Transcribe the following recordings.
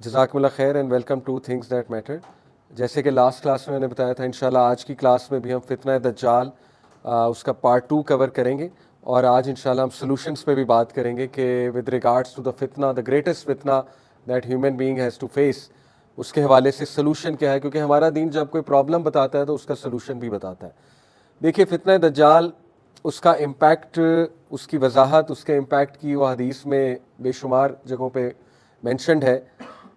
जज़ाकमुल्लाह खैर and welcome two things that matter. जैसे कि लास्ट क्लास में मैंने बताया था, इंशाल्लाह आज की क्लास में भी हम फितना दज्जाल उसका पार्ट 2 कवर करेंगे और आज इंशाल्लाह हम सॉल्यूशंस पे भी बात करेंगे कि विद रिगार्ड्स टू द फितना, द ग्रेटेस्ट फितना that human being has to face, उसके हवाले से सॉल्यूशन क्या है, क्योंकि हमारा दीन जब कोई प्रॉब्लम बताता है तो उसका सॉल्यूशन भी बताता है। देखिए, फितना दज्जाल, उसका इम्पैक्ट, उसकी वजाहत, उसके इम्पैक्ट की वो हदीस में बेशुमार जगहों पे मेंशन्ड है,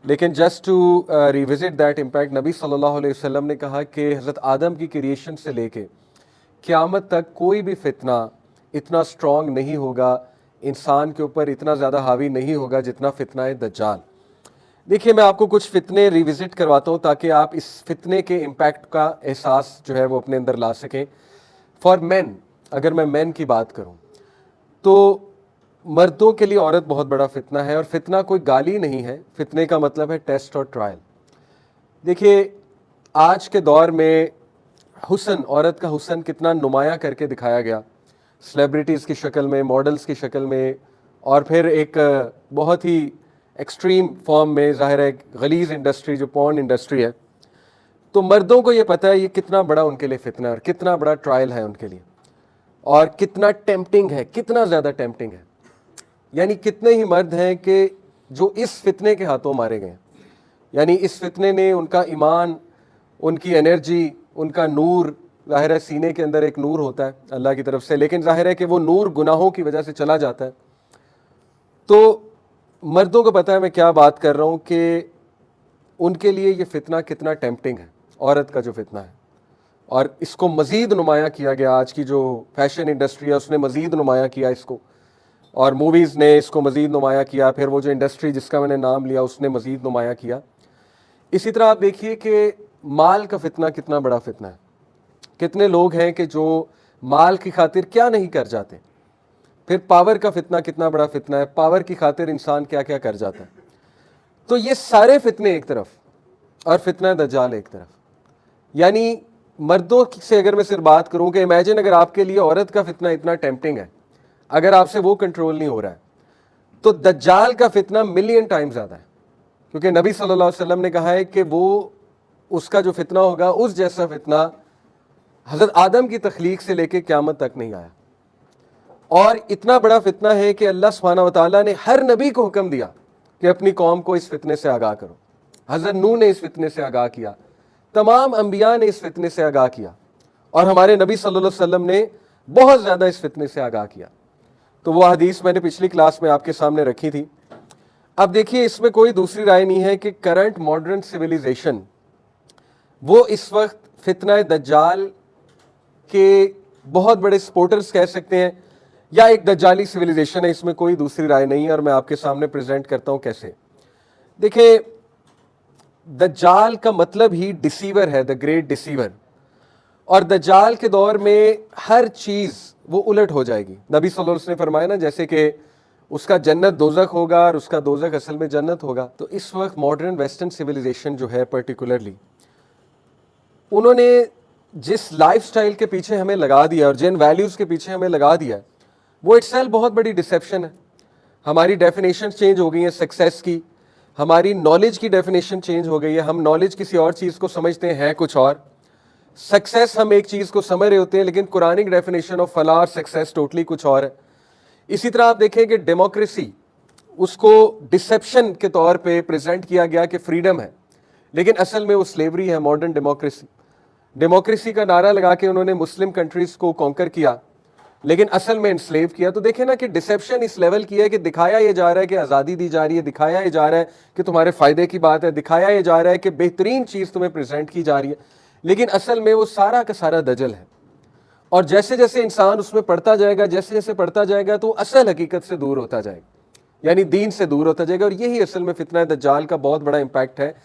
लेकिन just to revisit that impact, नबी सल्लल्लाहु अलैहि वसल्लम ने कहा कि हज़रत आदम की क्रिएशन से लेके क़यामत तक कोई भी फितना इतना स्ट्रॉन्ग नहीं होगा, इंसान के ऊपर इतना ज़्यादा हावी नहीं होगा जितना फितना दज्जाल। देखिए, मैं आपको कुछ फितने रिविजिट करवाता हूँ ताकि आप इस फितने के इम्पैक्ट का एहसास जो है वो अपने अंदर ला सकें। फॉर मैन, अगर मैं मैन की बात करूँ तो मर्दों के लिए औरत बहुत बड़ा फितना है, और फितना कोई गाली नहीं है, फितने का मतलब है टेस्ट और ट्रायल। देखिए, आज के दौर में हुस्न, औरत का हुस्न कितना नुमाया करके दिखाया गया, सेलिब्रिटीज़ की शक्ल में, मॉडल्स की शक्ल में, और फिर एक बहुत ही एक्सट्रीम फॉर्म में, ज़ाहिर है गलीज़ इंडस्ट्री जो पॉर्न इंडस्ट्री है। तो मर्दों को ये पता है ये कितना बड़ा उनके लिए फितना है और कितना बड़ा ट्रायल है उनके लिए, और कितना टेम्पटिंग है, कितना ज़्यादा टेम्पटिंग है। यानी कितने ही मर्द हैं कि जो इस फितने के हाथों मारे गए, यानी इस फितने ने उनका ईमान, उनकी एनर्जी, उनका नूर, ज़ाहिर है सीने के अंदर एक नूर होता है अल्लाह की तरफ से, लेकिन ज़ाहिर है कि वो नूर गुनाहों की वजह से चला जाता है। तो मर्दों को पता है मैं क्या बात कर रहा हूँ कि उनके लिए ये फितना कितना टेम्पटिंग है, औरत का जो फितना है। और इसको मज़ीद नुमाया किया गया, आज की जो फैशन इंडस्ट्री है उसने मज़ीद नुमाया किया इसको, और मूवीज़ ने इसको मज़ीद नुमाया किया, फिर वो जो इंडस्ट्री जिसका मैंने नाम लिया उसने मज़ीद नुमाया किया। इसी तरह आप देखिए कि माल का फितना कितना बड़ा फितना है। कितने लोग हैं कि जो माल की खातिर क्या नहीं कर जाते। फिर पावर का फितना कितना बड़ा फितना है, पावर की खातिर इंसान क्या क्या कर जाता है। तो ये सारे फितने एक तरफ और फितना दज्जाल एक तरफ। यानी मर्दों से अगर मैं सिर्फ बात करूं कि इमेजिन अगर आपके लिए औरत का फितना इतना टेम्पटिंग है, अगर आपसे वो कंट्रोल नहीं हो रहा है, तो दज्जाल का फितना मिलियन टाइम ज़्यादा है, क्योंकि नबी सल्लल्लाहु अलैहि वसल्लम ने कहा है कि वो, उसका जो फितना होगा उस जैसा फितना हज़रत आदम की तख्लीक से लेकर क़यामत तक नहीं आया। और इतना बड़ा फितना है कि अल्लाह सुब्हानहू व तआला ने हर नबी को हुक्म दिया कि अपनी कौम को इस फितने से आगाह करो। हज़रत नूह ने इस फितने से आगाह किया, तमाम अंबिया ने इस फितने से आगाह किया, और हमारे नबी सल्लल्लाहु अलैहि वसल्लम ने बहुत ज़्यादा इस फितने से आगाह किया। तो वो हदीस मैंने पिछली क्लास में आपके सामने रखी थी। अब देखिए, इसमें कोई दूसरी राय नहीं है कि करंट मॉडर्न सिविलाइजेशन वो इस वक्त फितना दज्जाल के बहुत बड़े सपोर्टर्स कह सकते हैं, या एक दज्जाली सिविलाइजेशन है, इसमें कोई दूसरी राय नहीं है। और मैं आपके सामने प्रेजेंट करता हूं कैसे। देखिए, दज्जाल का मतलब ही डिसीवर है, द ग्रेट डिसीवर, और दज्जाल के दौर में हर चीज़ वो उलट हो जाएगी। नबी सल्लल्लाहु अलैहि वसल्लम ने फरमाया ना, जैसे कि उसका जन्नत दोज़ख होगा और उसका दोज़ख असल में जन्नत होगा। तो इस वक्त मॉडर्न वेस्टर्न सिविलाइजेशन जो है पर्टिकुलरली, उन्होंने जिस लाइफस्टाइल के पीछे हमें लगा दिया और जिन वैल्यूज़ के पीछे हमें लगा दिया, वो इटसेल्फ बहुत बड़ी डिसेप्शन है। हमारी डेफिनेशन चेंज हो गई है सक्सेस की, हमारी नॉलेज की डेफिनेशन चेंज हो गई है। हम नॉलेज किसी और चीज़ को समझते हैं कुछ और, सक्सेस हम एक चीज़ को समझ रहे होते हैं, लेकिन कुरानिक डेफिनेशन ऑफ फलाह और सक्सेस टोटली कुछ और है। इसी तरह आप देखें कि डेमोक्रेसी, उसको डिसेप्शन के तौर पे प्रेजेंट किया गया कि फ्रीडम है, लेकिन असल में वो स्लेवरी है। मॉडर्न डेमोक्रेसी का नारा लगा के उन्होंने मुस्लिम कंट्रीज़ को कॉन्कर किया, लेकिन असल में इनस्लेव किया। तो देखें ना कि डिसेप्शन इस लेवल की है कि दिखाया ये जा रहा है कि आज़ादी दी जा रही है, दिखाया ये जा रहा है कि तुम्हारे फ़ायदे की बात है, दिखाया ये जा रहा है कि बेहतरीन चीज़ तुम्हें प्रेजेंट की जा रही है, लेकिन असल में वो सारा का सारा दजल है। और जैसे जैसे इंसान उसमें पढ़ता जाएगा, जैसे जैसे पढ़ता जाएगा, तो असल हकीकत से दूर होता जाएगा, यानी दीन से दूर होता जाएगा। और यही असल में फितना दज्जाल का बहुत बड़ा इम्पैक्ट है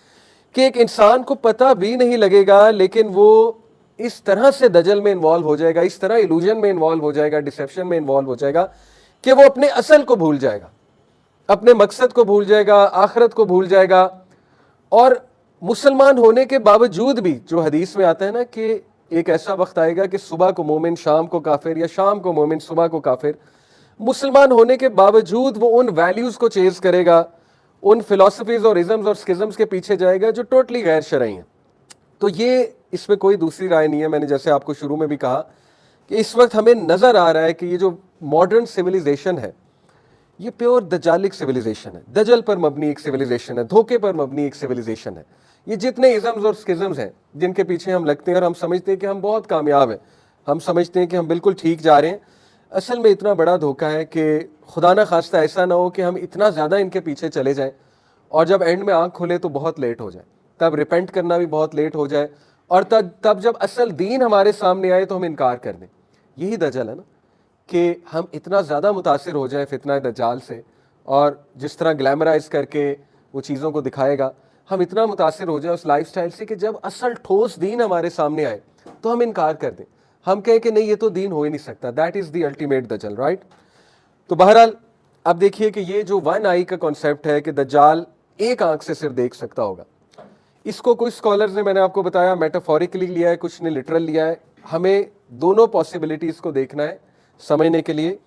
कि एक इंसान को पता भी नहीं लगेगा, लेकिन वो इस तरह से दजल में इन्वॉल्व हो जाएगा, इस तरह इल्यूजन में इन्वॉल्व हो जाएगा, डिसेप्शन में इन्वॉल्व हो जाएगा कि वो अपने असल को भूल जाएगा, अपने मकसद को भूल जाएगा, आखिरत को भूल जाएगा। और मुसलमान होने के बावजूद भी, जो हदीस में आता है ना कि एक ऐसा वक्त आएगा कि सुबह को मोमिन शाम को काफिर, या शाम को मोमिन सुबह को काफिर, मुसलमान होने के बावजूद वो उन वैल्यूज़ को चेज करेगा, उन फिलॉसफीज और इज़म्स और स्किज़म्स के पीछे जाएगा जो टोटली गैर शरई हैं। तो ये इसमें कोई दूसरी राय नहीं है। मैंने जैसे आपको शुरू में भी कहा कि इस वक्त हमें नज़र आ रहा है कि ये जो मॉडर्न सिविलाइजेशन है ये प्योर दजालिक सिविलाइजेशन है, दजल पर मबनी एक सिविलाइजेशन है, धोखे पर मबनी एक सिविलाइजेशन है। ये जितने इज़म्स और स्किज़म्स हैं जिनके पीछे हम लगते हैं और हम समझते हैं कि हम बहुत कामयाब हैं, हम समझते हैं कि हम बिल्कुल ठीक जा रहे हैं, असल में इतना बड़ा धोखा है कि खुदा ना खास्ता ऐसा ना हो कि हम इतना ज़्यादा इनके पीछे चले जाएं और जब एंड में आँख खुले तो बहुत लेट हो जाए, तब रिपेंट करना भी बहुत लेट हो जाए, और तब जब असल दीन हमारे सामने आए तो हम इनकार कर दें। यही दजल है ना कि हम इतना ज़्यादा मुतासिर हो जाए फितना दज्जाल से, और जिस तरह ग्लैमराइज करके वो चीज़ों को दिखाएगा, हम इतना मुतासिर हो जाए उस लाइफस्टाइल से कि जब असल ठोस दीन हमारे सामने आए तो हम इनकार कर दें, हम कहें कि नहीं ये तो दीन हो ही नहीं सकता। दैट इज़ द अल्टीमेट दज्जल, राइट। तो बहरहाल अब देखिए कि ये जो वन आई का कॉन्सेप्ट है कि दज्जाल एक आंख से सिर्फ देख सकता होगा, इसको कुछ स्कॉलर्स ने, मैंने आपको बताया, मेटाफोरिकली लिया है, कुछ ने लिटरल लिया है। हमें दोनों पॉसिबिलिटीज़ को देखना है समझने के लिए।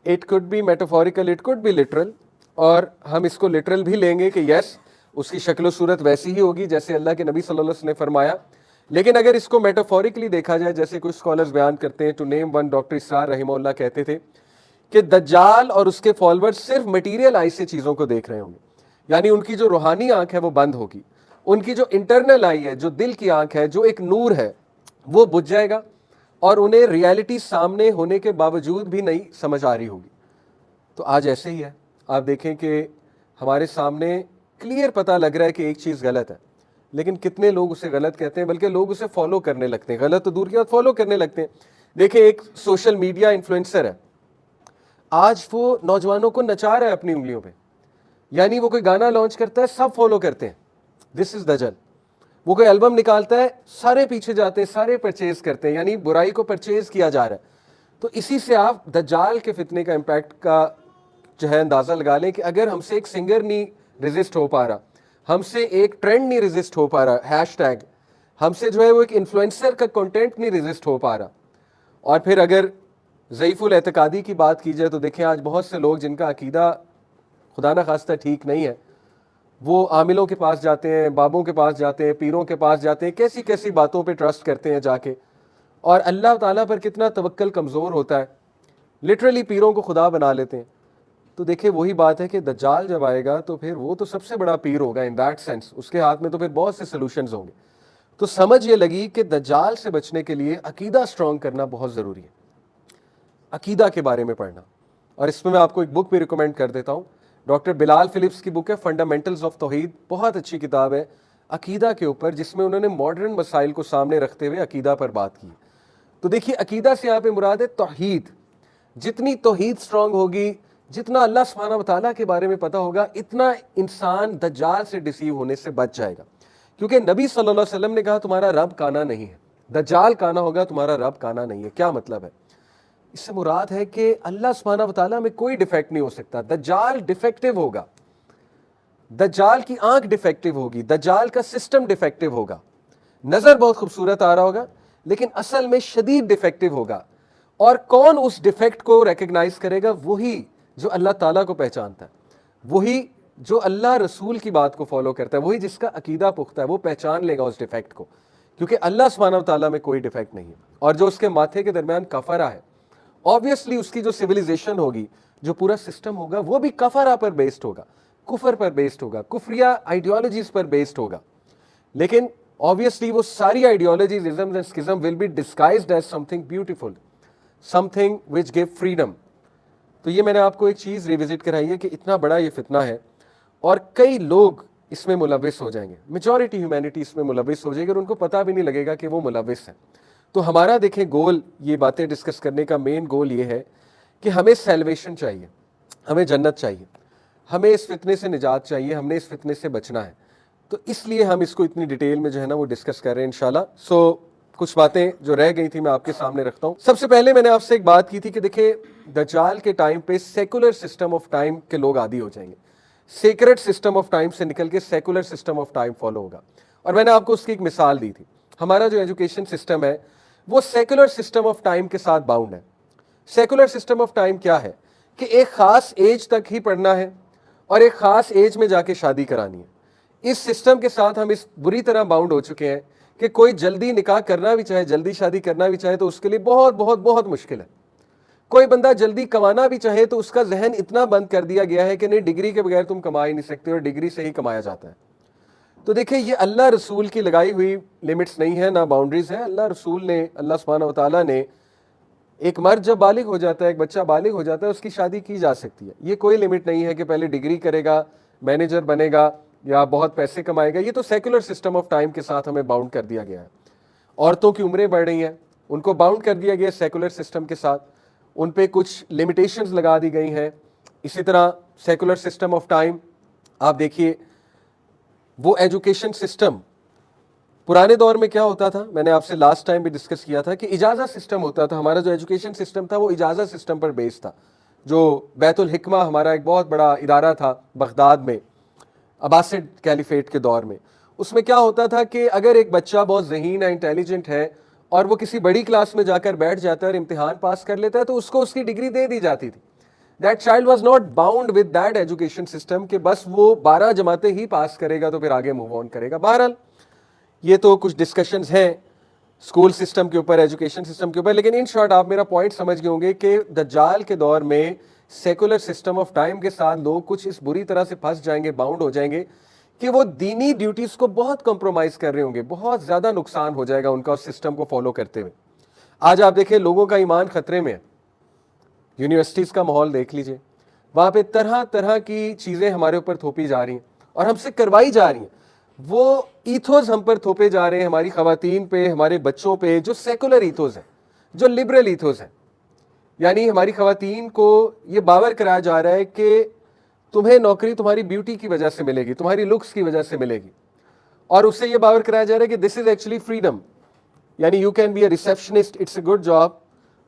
It could be metaphorical, it could be literal, और हम इसको लिटरल भी लेंगे कि यस उसकी शक्ल सूरत वैसी ही होगी जैसे अल्लाह के नबी सल्लल्लाहु अलैहि वसल्लम ने फरमाया। लेकिन अगर इसको मेटाफोरिकली देखा जाए, जैसे कुछ स्कॉलर्स बयान करते हैं, टू नेम वन, डॉक्टर इसरार रहमहुल्लाह कहते थे कि दज्जाल और उसके फॉलोअर्स सिर्फ मटीरियल आई से चीज़ों को देख रहे होंगे, यानी उनकी जो रूहानी आंख है वो बंद होगी, उनकी जो इंटरनल आई है, जो दिल की आंख है, जो एक नूर है, वो बुझ जाएगा और उन्हें रियलिटी सामने होने के बावजूद भी नहीं समझ आ रही होगी। तो आज ऐसे ही है, आप देखें कि हमारे सामने क्लियर पता लग रहा है कि एक चीज़ गलत है, लेकिन कितने लोग उसे गलत कहते हैं, बल्कि लोग उसे फॉलो करने लगते हैं। गलत तो दूर की बात, फॉलो करने लगते हैं। देखिए एक सोशल मीडिया इन्फ्लुएंसर है, आज वो नौजवानों को नचा रहा है अपनी उंगलियों पे, यानी वो कोई गाना लॉन्च करता है सब फॉलो करते हैं, दिस इज दजल। वो कोई एल्बम निकालता है सारे पीछे जाते हैं, सारे परचेज करते हैं, यानी बुराई को परचेज किया जा रहा है। तो इसी से आप दज्जाल के फितने का इम्पैक्ट का जो है अंदाज़ा लगा लें कि अगर हमसे एक सिंगर नहीं रेजिस्ट हो पा रहा, हमसे एक ट्रेंड नहीं रेजिस्ट हो पा रहा, हैशटैग, हमसे जो है वो एक इन्फ्लुएंसर का कंटेंट नहीं रेजिस्ट हो पा रहा, और फिर अगर ज़ईफ़ुल एतकादी की बात की जाए तो देखें आज बहुत से लोग जिनका अकीदा खुदा न खास्ता ठीक नहीं है, वो आमिलों के पास जाते हैं, बाबों के पास जाते हैं, पीरों के पास जाते हैं, कैसी कैसी बातों पे ट्रस्ट करते हैं जाके, और अल्लाह ताला पर कितना तवक्कल कमज़ोर होता है, लिटरली पीरों को खुदा बना लेते हैं। तो देखिए वही बात है कि दज्जाल जब आएगा तो फिर वो तो सबसे बड़ा पीर होगा इन दैट सेंस, उसके हाथ में तो फिर बहुत से सॉल्यूशंस होंगे। तो समझ ये लगी कि दज्जाल से बचने के लिए अकीदा स्ट्रॉन्ग करना बहुत ज़रूरी है, अकीदा के बारे में पढ़ना। और इसमें मैं आपको एक बुक भी रिकमेंड कर देता हूँ, डॉक्टर बिलाल फिलिप्स की बुक है फंडामेंटल्स ऑफ तौहीद, बहुत अच्छी किताब है अकीदा के ऊपर, जिसमें उन्होंने मॉडर्न मसाइल को सामने रखते हुए अकीदा पर बात की। तो देखिए अकीदा से यहाँ पे मुराद है तौहीद। जितनी तौहीद स्ट्रांग होगी, जितना अल्लाह सुब्हानहू व तआला के बारे में पता होगा, इतना इंसान दज्जाल से डिसीव होने से बच जाएगा। क्योंकि नबी सल्लल्लाहु अलैहि वसल्लम ने कहा तुम्हारा रब काना नहीं है, दज्जाल काना होगा, तुम्हारा रब काना नहीं है। क्या मतलब है? इससे मुराद है कि अल्लाह सुब्हानहू व तआला में कोई डिफेक्ट नहीं हो सकता, दज्जाल डिफेक्टिव होगा, दज्जाल की आंख डिफेक्टिव होगी, दज्जाल का सिस्टम डिफेक्टिव होगा, नजर बहुत खूबसूरत आ रहा होगा लेकिन असल में शदीद डिफेक्टिव होगा। और कौन उस डिफेक्ट को रिकग्नाइज करेगा? वही जो अल्लाह ताला को पहचानता है, वही जो अल्लाह रसूल की बात को फॉलो करता है, वही जिसका अकीदा पुख्ता है, वो पहचान लेगा उस डिफेक्ट को, क्योंकि अल्लाह सुब्हानहू व तआला में कोई डिफेक्ट नहीं है। और जो उसके माथे के दरमियान कफरा है, ऑब्वियसली उसकी जो सिविलाइजेशन होगी, जो पूरा सिस्टम होगा, वो भी कफरा पर बेस्ड होगा, कुफर पर बेस्ड होगा, कुफरिया आइडियोलॉजीज पर बेस्ड होगा। लेकिन ऑब्वियसली वो सारी ideologies, isms and schism will be disguised as something beautiful, something which give freedom. तो ये मैंने आपको एक चीज़ रिविजिट कराई है कि इतना बड़ा ये फितना है और कई लोग इसमें मुलविस हो जाएंगे, मेजॉरिटी ह्यूमैनिटी इसमें मुलविस हो जाएगी और उनको पता भी नहीं लगेगा कि वो मुलविस है। तो हमारा देखें गोल, ये बातें डिस्कस करने का मेन गोल ये है कि हमें सैल्वेशन चाहिए, हमें जन्नत चाहिए, हमें इस फितने से निजात चाहिए, हमने इस फितने से बचना है। तो इसलिए हम इसको इतनी डिटेल में जो है ना वो डिस्कस कर रहे हैं इंशाल्लाह। सो कुछ बातें जो रह गई थी मैं आपके सामने रखता हूँ। सबसे पहले मैंने आपसे एक बात की थी कि देखिए दज्जाल के टाइम पे सेकुलर सिस्टम ऑफ टाइम के लोग आदी हो जाएंगे, सेक्रेट सिस्टम ऑफ टाइम से निकल के secular system of time follow होगा। और मैंने आपको उसकी एक मिसाल दी थी, हमारा जो एजुकेशन सिस्टम है वो सेकुलर सिस्टम ऑफ टाइम के साथ बाउंड है। सेकुलर सिस्टम ऑफ टाइम क्या है कि एक खास एज तक ही पढ़ना है और एक ख़ास एज में जाके शादी करानी है। इस सिस्टम के साथ हम इस बुरी तरह बाउंड हो चुके हैं कि कोई जल्दी निकाह करना भी चाहे, जल्दी शादी करना भी चाहे तो उसके लिए बहुत बहुत बहुत मुश्किल है। कोई बंदा जल्दी कमाना भी चाहे तो उसका जहन इतना बंद कर दिया गया है कि नहीं, डिग्री के बगैर तुम कमा ही नहीं सकते और डिग्री से ही कमाया जाता है। तो देखिए, ये अल्लाह रसूल की लगाई हुई लिमिट्स नहीं है, ना बाउंड्रीज है। अल्लाह रसूल ने, अल्लाह सुब्हानहू व तआला ने, एक मर्द जब बालिग हो जाता है, एक बच्चा बालिग हो जाता है, उसकी शादी की जा सकती है। ये कोई लिमिट नहीं है कि पहले डिग्री करेगा, मैनेजर बनेगा या बहुत पैसे कमाएगा। ये तो सेकुलर सिस्टम ऑफ टाइम के साथ हमें बाउंड कर दिया गया है। औरतों की उम्रें बढ़ रही हैं, उनको बाउंड कर दिया गया सेकुलर सिस्टम के साथ, उन पे कुछ लिमिटेशंस लगा दी गई हैं। इसी तरह सेकुलर सिस्टम ऑफ टाइम, आप देखिए वो एजुकेशन सिस्टम पुराने दौर में क्या होता था, मैंने आपसे लास्ट टाइम भी डिस्कस किया था कि इजाज़ा सिस्टम होता था। हमारा जो एजुकेशन सिस्टम था वो इजाज़ा सिस्टम पर बेस्ड था। जो बैतुल हिकमा हमारा एक बहुत बड़ा इदारा था बगदाद में, अब्बासिड कैलिफेट के दौर में, उसमें क्या होता था कि अगर एक बच्चा बहुत ज़हीन है, इंटेलिजेंट है और वो किसी बड़ी क्लास में जाकर बैठ जाता है और इम्तिहान पास कर लेता है तो उसको उसकी डिग्री दे दी जाती थी। That child was not bound with that education system कि बस वो 12 जमातें ही पास करेगा तो फिर आगे मूव ऑन करेगा। बहरहाल ये तो कुछ डिस्कशंस हैं स्कूल सिस्टम के ऊपर, एजुकेशन सिस्टम के ऊपर, लेकिन इन शॉर्ट आप मेरा पॉइंट समझ गए होंगे कि दज्जाल के दौर में सेकुलर सिस्टम ऑफ टाइम के साथ लोग कुछ इस बुरी तरह से फंस जाएंगे, बाउंड हो जाएंगे कि वो दीनी ड्यूटीज को बहुत कॉम्प्रोमाइज कर रहे होंगे, बहुत ज्यादा नुकसान हो जाएगा उनका उस सिस्टम को फॉलो करते हुए। आज आप देखें लोगों का ईमान खतरे में है। यूनिवर्सिटीज का माहौल देख लीजिए, वहां पे तरह तरह की चीजें हमारे ऊपर थोपी जा रही हैं और हमसे करवाई जा रही हैं। वो ईथोस हम पर थोपे जा रहे हैं, हमारी खवातीन पे, हमारे बच्चों पे, जो सेकुलर ईथोस है, जो लिबरल ईथोस है। यानी हमारी खवातीन को ये बावर कराया जा रहा है कि तुम्हें नौकरी तुम्हारी ब्यूटी की वजह से मिलेगी, तुम्हारी लुक्स की वजह से मिलेगी, और उससे ये बावर कराया जा रहा है कि दिस इज एक्चुअली फ्रीडम। यानी you can be a receptionist, it's a good job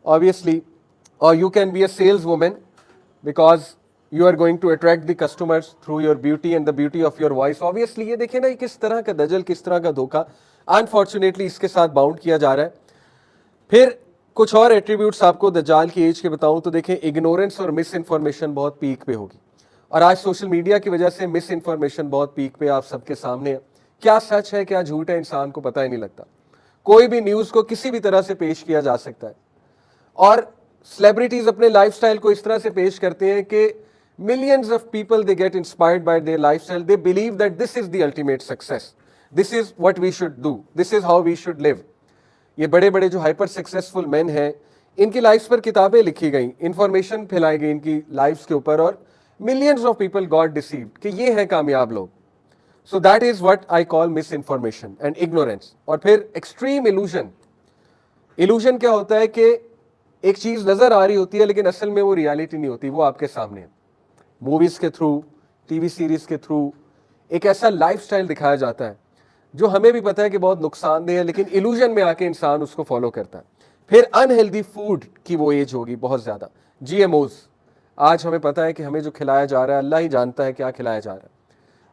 obviously, और you can be a sales women because you are going to attract the customers through your beauty and the beauty of your voice. Obviously ये देखें ना, किस तरह का दजल, किस तरह का धोखा अनफॉर्चुनेटली इसके साथ बाउंड किया जा रहा है। फिर कुछ और एट्रीब्यूट्स आपको दज्जाल की एज के बताऊं तो देखें, इग्नोरेंस और मिस इन्फॉर्मेशन बहुत पीक पे होगी, और आज सोशल मीडिया की वजह से मिस इन्फॉर्मेशन बहुत पीक पे आप सबके सामने है। क्या सच है क्या झूठ है इंसान को पता ही नहीं लगता। कोई भी न्यूज को किसी भी तरह से पेश किया जा सकता है, और सेलिब्रिटीज अपने लाइफस्टाइल को इस तरह से पेश करते हैं कि millions of people, they get inspired by their lifestyle, they believe that this is the ultimate success, this is what we should do, this is how we should live. ये बड़े बड़े जो हाइपर सक्सेसफुल मैन हैं, इनकी lives पर किताबें लिखी गई, इंफॉर्मेशन फैलाई गई इनकी लाइफ्स के ऊपर, और millions of people got deceived कि ये हैं कामयाब लोग। So that is what I call miss information and ignorance. और फिर एक्सट्रीम इल्यूजन। इल्यूजन क्या होता है कि एक चीज नजर आ रही होती है लेकिन असल में वो रियलिटी नहीं होती, वो आपके सामने है। मूवीज के थ्रू, टीवी सीरीज के थ्रू एक ऐसा लाइफस्टाइल दिखाया जाता है जो हमें भी पता है कि बहुत नुकसानदेह है, लेकिन इल्यूजन में आके इंसान उसको फॉलो करता है। फिर अनहेल्दी फूड की वो एज होगी बहुत ज्यादा। जीएमओज, आज हमें पता है कि हमें जो खिलाया जा रहा है अल्लाह ही जानता है क्या खिलाया जा रहा है।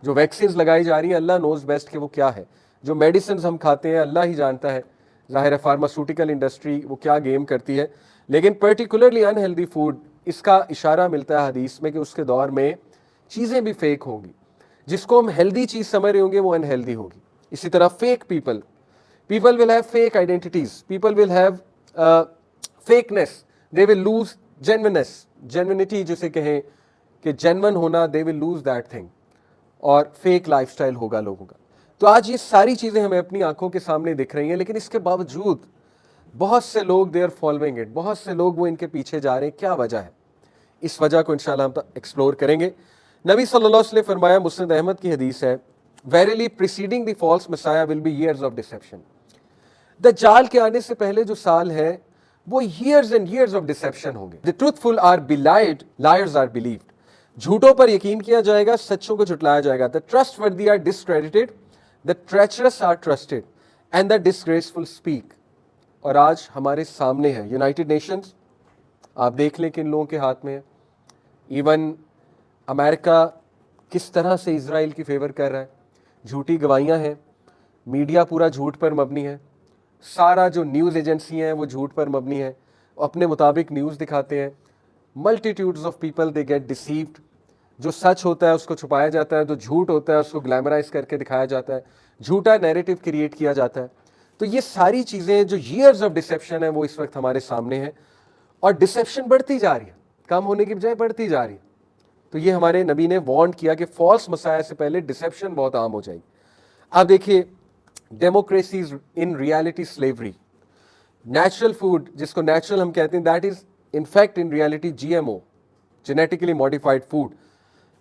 जो वैक्सीन लगाई जा रही है अल्लाह नोज बेस्ट कि वो क्या है। जो मेडिसिन हम खाते हैं अल्लाह ही जानता है, जाहिर है फार्मास्यूटिकल इंडस्ट्री वो क्या गेम करती है। लेकिन पर्टिकुलरली अनहेल्दी फूड, इसका इशारा मिलता है हदीस में कि उसके दौर में चीज़ें भी फेक होंगी। जिसको हम हेल्दी चीज़ समझ रहे होंगे वो अनहेल्दी होगी। इसी तरह fake people, people will have fake identities, people will have fakeness, they will lose genuineness, genuinity जिसे कहें कि जेन्युइन होना, they will lose that thing, और फेक लाइफस्टाइल होगा लोगों का। तो आज ये सारी चीज़ें हमें अपनी आंखों के सामने दिख रही हैं, लेकिन इसके बावजूद बहुत से लोग दे आर फॉलोइंग इट, बहुत से लोग वो इनके पीछे जा रहे हैं। क्या वजह है? इस वजह को इंशाल्लाह हम एक्सप्लोर करेंगे। नबी सल्लल्लाहु अलैहि वसल्लम ने फरमाया, मुस्नद अहमद की हदीस है, verily preceding the false messiah will be years of deception. दज्जाल के आने से पहले जो साल है वो years and years of deception होंगे। The truthful are belied, liars are believed. झूठों पर यकीन किया जाएगा, सच्चों को झुटलाया जाएगा। The trustworthy are discredited, the treacherous are trusted, and the disgraceful speak. और आज हमारे सामने है यूनाइटेड नेशंस, आप देख लें किन लोगों के हाथ में है। इवन अमेरिका किस तरह से इजराइल की फेवर कर रहा है, झूठी गवाहियां हैं, मीडिया पूरा झूठ पर मबनी है, सारा जो न्यूज़ एजेंसी हैं वो झूठ पर मबनी है, अपने मुताबिक न्यूज़ दिखाते हैं। Multitudes of people they get deceived, जो सच होता है उसको छुपाया जाता है, जो झूठ होता है उसको ग्लैमराइज करके दिखाया जाता है, झूठा नैरेटिव क्रिएट किया जाता है। तो ये सारी चीज़ें जो ईयर्स ऑफ डिसेप्शन है वो इस वक्त हमारे सामने है, और डिसेप्शन बढ़ती जा रही है, कम होने की बजाय बढ़ती जा रही है। तो ये हमारे नबी ने वार्न किया कि फॉल्स मसाया से पहले डिसेप्शन बहुत आम हो जाएगी। अब देखिए, democracy is in reality slavery. Natural food, जिसको नेचुरल हम कहते हैं, that is in fact in reality GMO, genetically modified food.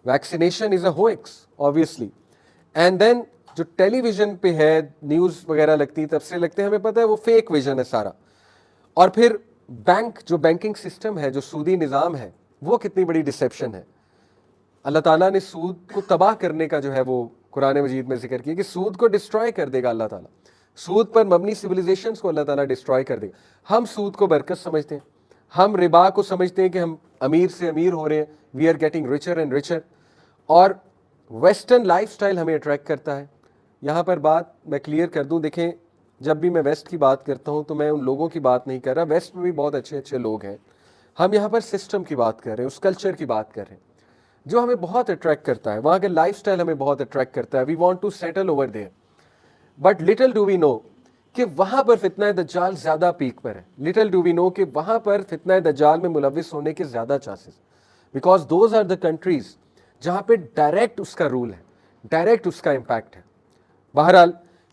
Vaccination is a hoax obviously. And then जो टेलीविजन पे है, न्यूज़ वगैरह लगती है, तब से लगते हैं हमें पता है वो फेक विजन है सारा। और फिर बैंक, जो बैंकिंग सिस्टम है, जो सूदी निज़ाम है, वो कितनी बड़ी डिसेप्शन है। अल्लाह ताला ने सूद को तबाह करने का जो है वो कुरान मजीद में जिक्र किया कि सूद को डिस्ट्रॉय कर देगा अल्लाह ताला, सूद पर मबनी सिविलाइजेशंस को अल्लाह ताला डिस्ट्रॉय कर देगा। हम सूद को बरकत समझते हैं, हम रिबा को समझते हैं कि हम अमीर से अमीर हो रहे हैं, we are getting richer and richer, और वेस्टर्न लाइफस्टाइल हमें अट्रैक्ट करता है। यहाँ पर बात मैं क्लियर कर दूँ, देखें, जब भी मैं वेस्ट की बात करता हूँ तो मैं उन लोगों की बात नहीं कर रहा, वेस्ट में भी बहुत अच्छे अच्छे लोग हैं, हम यहाँ पर सिस्टम की बात कर रहे हैं, उस कल्चर की बात कर रहे हैं जो हमें बहुत अट्रैक्ट करता है, वहाँ के लाइफस्टाइल हमें बहुत अट्रैक्ट करता है, we want to settle over there. But little do we know कि वहाँ पर फितना दज्जाल ज़्यादा पीक पर है। लिटिल डू वी नो कि वहाँ पर फितना दज्जाल में मुलविस होने के ज़्यादा chances, because those are the countries जहाँ पे डायरेक्ट उसका रूल है, डायरेक्ट उसका इम्पैक्ट है। बहरहाल,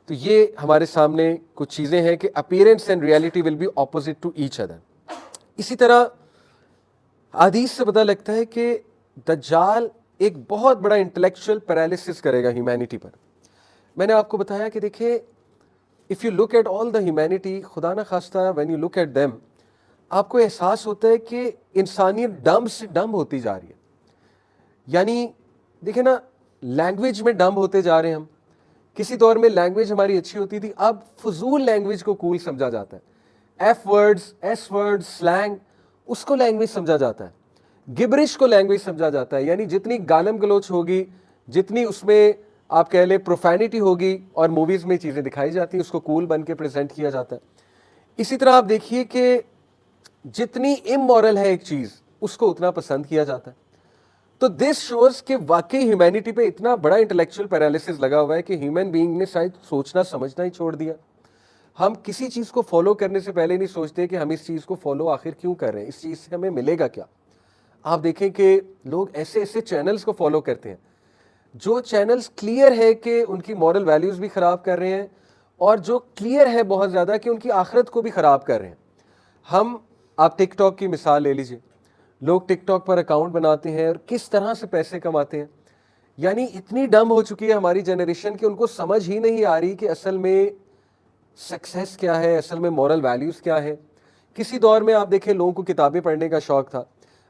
तो ये हमारे सामने कुछ चीज़ें हैं कि appearance and reality will be opposite to each other. इसी तरह हदीस से पता लगता है कि दज्जाल एक बहुत बड़ा इंटेलेक्चुअल पैरालिसिस करेगा ह्यूमैनिटी पर। मैंने आपको बताया कि देखिए, if you look at all the humanity, खुदा ना खास्ता when you look at them, आपको एहसास होता है कि इंसानियत डम्ब से डम्ब होती जा रही है। यानी देखिए ना, लैंग्वेज में डम्ब होते जा रहे हैं हम। किसी दौर में लैंग्वेज हमारी अच्छी होती थी, अब फजूल लैंग्वेज को कूल समझा जाता है। F words, S words, slang, उसको लैंग्वेज समझा जाता है। गिबरिश को लैंग्वेज समझा जाता है। यानी जितनी गालम गलोच होगी, जितनी उसमें आप कह ले प्रोफैनिटी होगी, और मूवीज में चीज़ें दिखाई जाती हैं, उसको कूल बन के प्रेजेंट किया जाता है। इसी तरह आप देखिए कि जितनी इमोरल है एक चीज़, उसको उतना पसंद किया जाता है। तो दिस शोज कि वाकई ह्यूमैनिटी पे इतना बड़ा इंटेलेक्चुअल पैरालिसिस लगा हुआ है कि ह्यूमन बीइंग ने शायद सोचना समझना ही छोड़ दिया। हम किसी चीज़ को फॉलो करने से पहले नहीं सोचते कि हम इस चीज़ को फॉलो आखिर क्यों कर रहे हैं, इस चीज़ से हमें मिलेगा क्या। आप देखें कि लोग ऐसे ऐसे चैनल्स को फॉलो करते हैं जो चैनल्स क्लियर है कि उनकी मॉरल वैल्यूज़ भी ख़राब कर रहे हैं, और जो क्लियर है बहुत ज़्यादा कि उनकी आखिरत को भी ख़राब कर रहे हैं। आप टिकटॉक की मिसाल ले लीजिए, लोग टिकटॉक पर अकाउंट बनाते हैं और किस तरह से पैसे कमाते हैं। यानी इतनी डम हो चुकी है हमारी जनरेशन कि उनको समझ ही नहीं आ रही कि असल में सक्सेस क्या है, असल में मॉरल वैल्यूज़ क्या है। किसी दौर में आप देखें लोगों को किताबें पढ़ने का शौक़ था,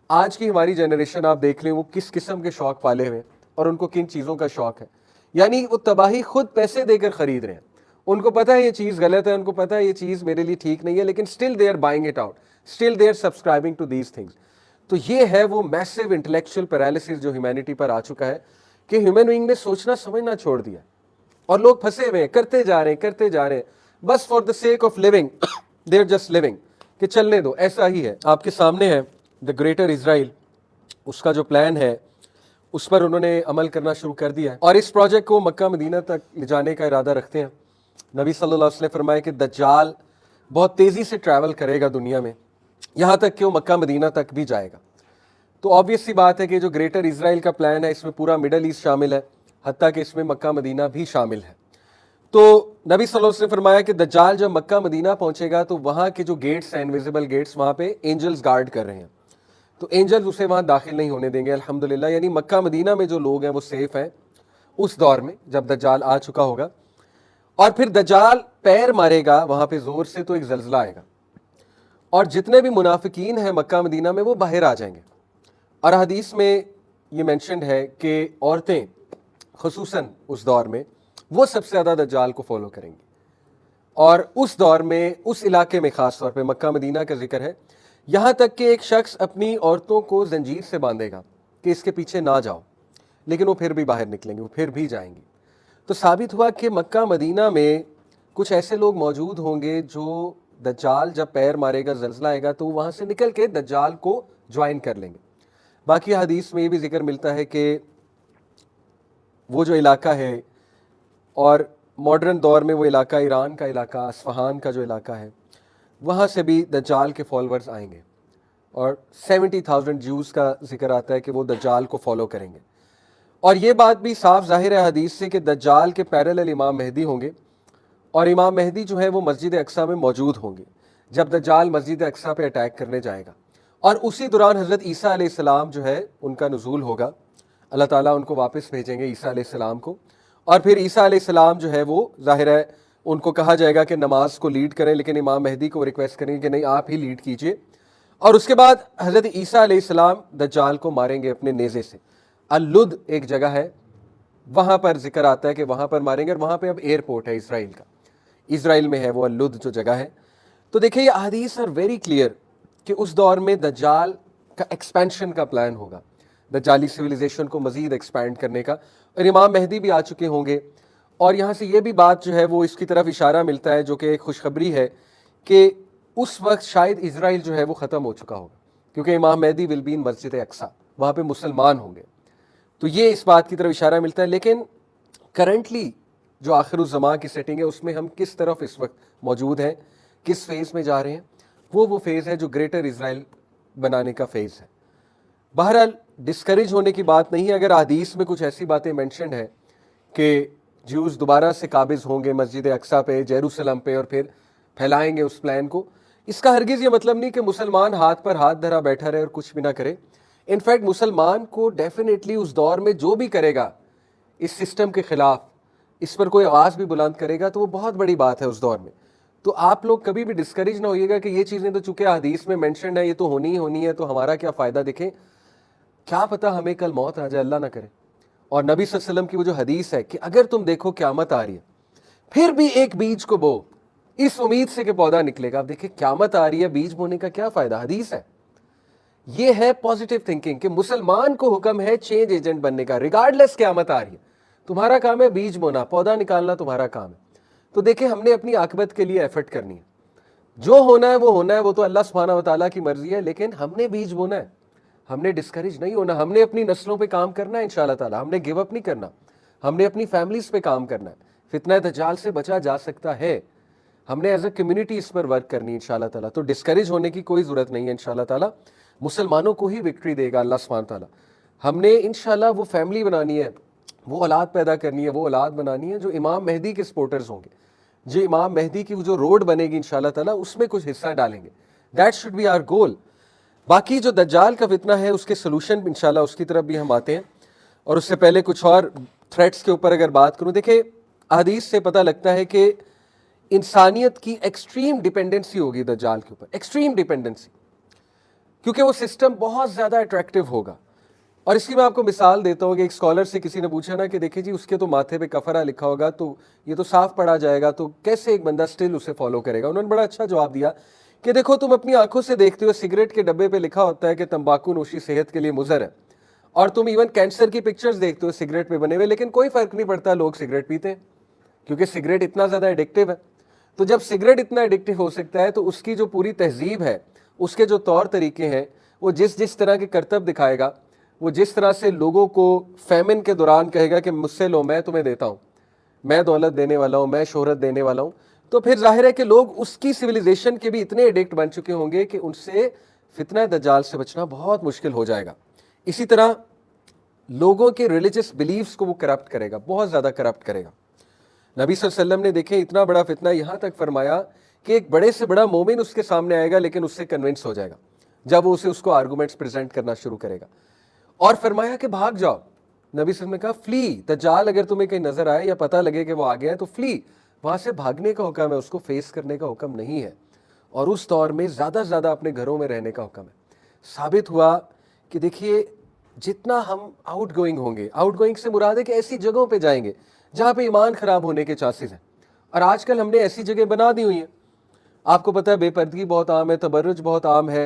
आज की हमारी जनरेशन आप देख लें वो किस किस्म के शौक़ पाले हुए और उनको किन चीज़ों का शौक़ है। यानी वो तबाही खुद पैसे देकर ख़रीद रहे हैं। उनको पता है ये चीज़ गलत है, उनको पता है ये चीज़ मेरे लिए ठीक नहीं है, लेकिन still they are buying it out, still they are subscribing to these things. तो ये है वो मैसिव इंटेलेक्चुअल पैरालिसिस जो ह्यूमैनिटी पर आ चुका है कि ह्यूमन बीइंग ने सोचना समझना छोड़ दिया, और लोग फंसे हुए हैं, करते जा रहे हैं बस for the sake of living. They are just living, कि चलने दो, ऐसा ही है। आपके सामने है द ग्रेटर इजराइल, उसका जो प्लान है उस पर उन्होंने अमल करना शुरू कर दिया है, और इस प्रोजेक्ट को मक्का मदीना तक ले जाने का इरादा रखते हैं। नबी सल्लल्लाहु अलैहि वसल्लम ने फरमाया कि दज्जाल बहुत तेज़ी से ट्रैवल करेगा दुनिया में, यहाँ तक कि वो मक्का मदीना तक भी जाएगा। तो ऑब्वियस सी बात है कि जो ग्रेटर इजराइल का प्लान है इसमें पूरा मिडल ईस्ट शामिल है, हत्ता कि इसमें मक्का मदीना भी शामिल है। तो नबी सल्लल्लाहु अलैहि वसल्लम ने फरमाया कि दज्जाल जब मक्का मदीना पहुंचेगा तो वहाँ के जो गेट्स हैं, इनविजिबल गेट्स, वहाँ पे एंजल्स गार्ड कर रहे हैं, तो एंजल्स उसे वहाँ दाखिल नहीं होने देंगे अल्हम्दुलिल्लाह। यानी मक्का मदीना में जो लोग हैं वो सेफ हैं उस दौर में जब दज्जाल आ चुका होगा। और फिर दज्जाल पैर मारेगा वहाँ पे ज़ोर से तो एक जल्जला आएगा, और जितने भी मुनाफिकीन हैं मक्का मदीना में वो बाहर आ जाएंगे। और हदीस में ये मेंशन्ड है कि औरतें खुसूसन उस दौर में वो सबसे ज़्यादा दज्जाल को फॉलो करेंगी, और उस दौर में उस इलाके में ख़ास तौर पे मक्का मदीना का जिक्र है, यहाँ तक कि एक शख्स अपनी औरतों को जंजीर से बांधेगा कि इसके पीछे ना जाओ, लेकिन वो फिर भी बाहर निकलेंगे, वो फिर भी जाएंगी। तो साबित हुआ कि मक्का मदीना में कुछ ऐसे लोग मौजूद होंगे जो दज्जाल जब पैर मारेगा, जल्जला आएगा, तो वहाँ से निकल के दज्जाल को ज्वाइन कर लेंगे। बाकी हदीस में ये भी जिक्र मिलता है कि वो जो इलाका है, और मॉडर्न दौर में वो इलाका ईरान का इलाका, अस्फहान का जो इलाका है, वहाँ से भी दज्जाल के फॉलोअर्स आएंगे और 70,000 ज्यूज़ का जिक्र आता है कि वो दज्जाल को फॉलो करेंगे। और ये बात भी साफ जाहिर है हदीस से कि दज्जाल के पैरेलल इमाम मेहदी होंगे, और इमाम मेहदी जो है वो मस्जिद अक्सा में मौजूद होंगे जब दज्जाल मस्जिद अक्सा पे अटैक करने जाएगा। और उसी दौरान हज़रत ईसा अलैहिस्सलाम जो है उनका नुज़ूल होगा, अल्लाह ताला उनको वापस भेजेंगे ईसा अलैहिस्सलाम को, और फिर ईसा अलैहिस्सलाम जो है वो जाहिर है उनको कहा जाएगा कि नमाज को लीड करें, लेकिन इमाम मेहदी को रिक्वेस्ट करेंगे कि नहीं आप ही लीड कीजिए। और उसके बाद हज़रत ईसा अलैहिस्सलाम दज्जाल को मारेंगे अपने नेज़े से। अल-लुद एक जगह है, वहाँ पर जिक्र आता है कि वहाँ पर मारेंगे, और वहाँ पर अब एयरपोर्ट है इसराइल का, इसराइल में है वो अल-लुद जो जगह है। तो देखिए ये हदीस आर वेरी क्लियर कि उस दौर में दज्जाल का एक्सपेंशन का प्लान होगा, दज्जाली सिविलाइजेशन को मजीद एक्सपैंड करने का, और इमाम मेहदी भी आ चुके होंगे। और यहाँ से ये भी बात जो है वो इसकी तरफ इशारा मिलता है, जो कि एक खुशखबरी है, कि उस वक्त शायद इसराइल जो है वो ख़त्म हो चुका होगा, क्योंकि इमाम मेहदी विल बी इन मस्जिद अक्सा, वहाँ पे मुसलमान होंगे। तो ये इस बात की तरफ इशारा मिलता है। लेकिन करंटली जो आखिरुज़्ज़मां की सेटिंग है उसमें हम किस तरफ इस वक्त मौजूद हैं, किस फेज़ में जा रहे हैं, वो फेज़ है जो ग्रेटर इसराइल बनाने का फेज़ है। बहरहाल डिस्करेज होने की बात नहीं है अगर हदीस में कुछ ऐसी बातें मेंशन है कि ज्यूज़ दोबारा से काबिज़ होंगे मस्जिद अक्सा पे, जेरूसलम पे, और फिर फैलाएंगे उस प्लान को। इसका हरगिज़ ये मतलब नहीं कि मुसलमान हाथ पर हाथ धरा बैठा रहे और कुछ भी ना करे। इनफैक्ट मुसलमान को डेफिनेटली उस दौर में जो भी करेगा इस सिस्टम के ख़िलाफ़, इस पर कोई आवाज़ भी बुलंद करेगा, तो वो बहुत बड़ी बात है उस दौर में। तो आप लोग कभी भी डिस्करेज ना होइएगा कि ये चीज़ें तो चूँकि हदीस में मेंशन है, ये तो होनी ही होनी है, तो हमारा क्या फ़ायदा। देखें, क्या पता हमें कल मौत आ जाए, अल्लाह ना करे। और नबी सल्लल्लाहु अलैहि वसल्लम की वो जो हदीस है कि अगर तुम देखो क़यामत आ रही है फिर भी एक बीज को बो, इस उम्मीद से कि पौधा निकलेगा। आप देखिए क़यामत आ रही है, बीज बोने का क्या फ़ायदा, हदीस है। ये है पॉजिटिव थिंकिंग कि मुसलमान को हुक्म है चेंज एजेंट बनने का, रिगार्डलेस क़यामत आ रही है। तुम्हारा काम है बीज बोना, पौधा निकालना तुम्हारा काम है। तो देखिए हमने अपनी आकबत के लिए एफर्ट करनी है, जो होना है वो होना है, वो तो अल्लाह सुब्हानहू व तआला की मर्जी है, लेकिन हमने बीज बोना है, हमने डिस्करेज नहीं होना, हमने अपनी नस्लों पे काम करना है इंशाअल्लाह ताला, हमने गिव अप नहीं करना, हमने अपनी फैमिलीज पे काम करना है। फितना दज्जाल से बचा जा सकता है, हमने एज ए कम्युनिटी इस पर वर्क करनी है इंशाअल्लाह ताला। तो डिस्करेज होने की कोई ज़रूरत नहीं है, इंशाअल्लाह ताला मुसलमानों को ही विक्ट्री देगा अल्लाह सुब्हानहू ताला। हमने इंशाअल्लाह वो फैमिली बनानी है, वो औलाद पैदा करनी है, वो औलाद बनानी है जो इमाम मेहदी के सपोर्टर्स होंगे, जो इमाम मेहदी की जो रोड बनेगी इंशाअल्लाह ताला उसमें कुछ हिस्सा डालेंगे। That should be our goal. बाकी जो दज्जाल का फितना है उसके सोल्यूशन इंशाअल्लाह उसकी तरफ भी हम आते हैं। और उससे पहले कुछ और थ्रेट्स के ऊपर अगर बात करूं, देखिए हदीस से पता लगता है कि इंसानियत की एक्सट्रीम डिपेंडेंसी होगी दज्जाल के ऊपर, एक्सट्रीम डिपेंडेंसी, क्योंकि वो सिस्टम बहुत ज़्यादा अट्रैक्टिव होगा। और इसकी मैं आपको मिसाल देता हूँ कि एक स्कॉलर से किसी ने पूछा ना कि देखिए जी उसके तो माथे पे कफरा लिखा होगा, तो ये तो साफ पढ़ा जाएगा, तो कैसे एक बंदा स्टिल उसे फॉलो करेगा। उन्होंने बड़ा अच्छा जवाब दिया कि देखो तुम अपनी आंखों से देखते हो सिगरेट के डब्बे पे लिखा होता है कि तंबाकू नोशी सेहत के लिए मुज़र है, और तुम इवन कैंसर की पिक्चर्स देखते हो सिगरेट पे बने हुए, लेकिन कोई फ़र्क नहीं पड़ता, लोग सिगरेट पीते हैं क्योंकि सिगरेट इतना ज़्यादा एडिक्टिव है। तो जब सिगरेट इतना एडिक्टिव हो सकता है तो उसकी जो पूरी तहजीब है, उसके जो तौर तरीके हैं, वो जिस जिस तरह के करतब दिखाएगा, वो जिस तरह से लोगों को फैमिन के दौरान कहेगा कि मुझसे लो, मैं तुम्हें देता हूँ, मैं दौलत देने वाला हूँ, मैं शोहरत देने वाला हूँ, तो फिर जाहिर है कि लोग उसकी सिविलाइजेशन के भी इतने एडिक्ट बन चुके होंगे कि उनसे फितना दज्जाल से बचना बहुत मुश्किल हो जाएगा। इसी तरह लोगों के रिलीजियस बिलीव्स को वो करप्ट करेगा, बहुत ज़्यादा करप्ट करेगा। नबी सल्लल्लाहु अलैहि वसल्लम ने देखे इतना बड़ा फितना, यहाँ तक फरमाया कि एक बड़े से बड़ा मोमिन उसके सामने आएगा लेकिन उससे कन्विंस हो जाएगा जब वो उसे उसको आर्गूमेंट्स प्रेजेंट करना शुरू करेगा, और फरमाया कि भाग जाओ। नबी सल्लल्लाहु अलैहि वसल्लम ने कहा फ्ली, दज्जाल अगर तुम्हें कहीं नजर आए या पता लगे कि वो आ गया है तो फ्ली, वहां से भागने का हुक्म है, उसको फेस करने का हुक्म नहीं है। और उस दौर में ज़्यादा से ज़्यादा अपने घरों में रहने का हुक्म है। साबित हुआ कि देखिए जितना हम आउट गोइंग होंगे, आउट गोइंग से मुराद है कि ऐसी जगहों पे जाएंगे जहाँ पे ईमान ख़राब होने के चांसेस हैं, और आजकल हमने ऐसी जगह बना दी हुई हैं। आपको पता है बेपर्दगी बहुत आम है, तबर्रुज बहुत आम है,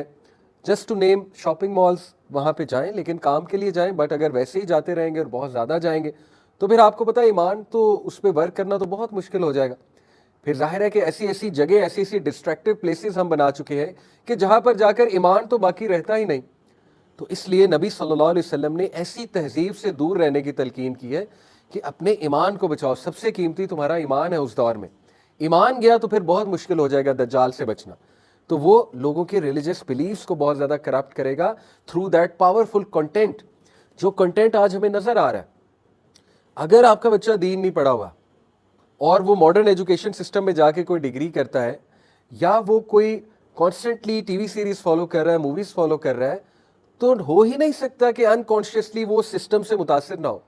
just to name shopping malls, वहाँ पे जाएं लेकिन काम के लिए जाएं, बट अगर वैसे ही जाते रहेंगे और बहुत ज़्यादा जाएंगे तो फिर आपको पता है ईमान तो उस पर वर्क करना तो बहुत मुश्किल हो जाएगा। फिर जाहिर है कि ऐसी ऐसी जगह, ऐसी ऐसी डिस्ट्रैक्टिव प्लेसेस हम बना चुके हैं कि जहाँ पर जाकर ईमान तो बाकी रहता ही नहीं। तो इसलिए नबी सल्लल्लाहु अलैहि वसल्लम ने ऐसी तहजीब से दूर रहने की तलकीन की है कि अपने ईमान को बचाओ। सबसे कीमती तुम्हारा ईमान है उस दौर में। ईमान गया तो फिर बहुत मुश्किल हो जाएगा दज्जाल से बचना। तो वो लोगों के रिलीजियस बिलीव्स को बहुत ज़्यादा करप्ट करेगा थ्रू दैट पावरफुल कंटेंट। जो कंटेंट आज हमें नज़र आ रहा है, अगर आपका बच्चा दीन नहीं पढ़ा हुआ और वो मॉडर्न एजुकेशन सिस्टम में जाके कोई डिग्री करता है, या वो कोई कॉन्स्टेंटली टीवी सीरीज फॉलो कर रहा है, मूवीज फॉलो कर रहा है, तो हो ही नहीं सकता कि अनकॉन्शियसली वो सिस्टम से मुतासिर ना हो,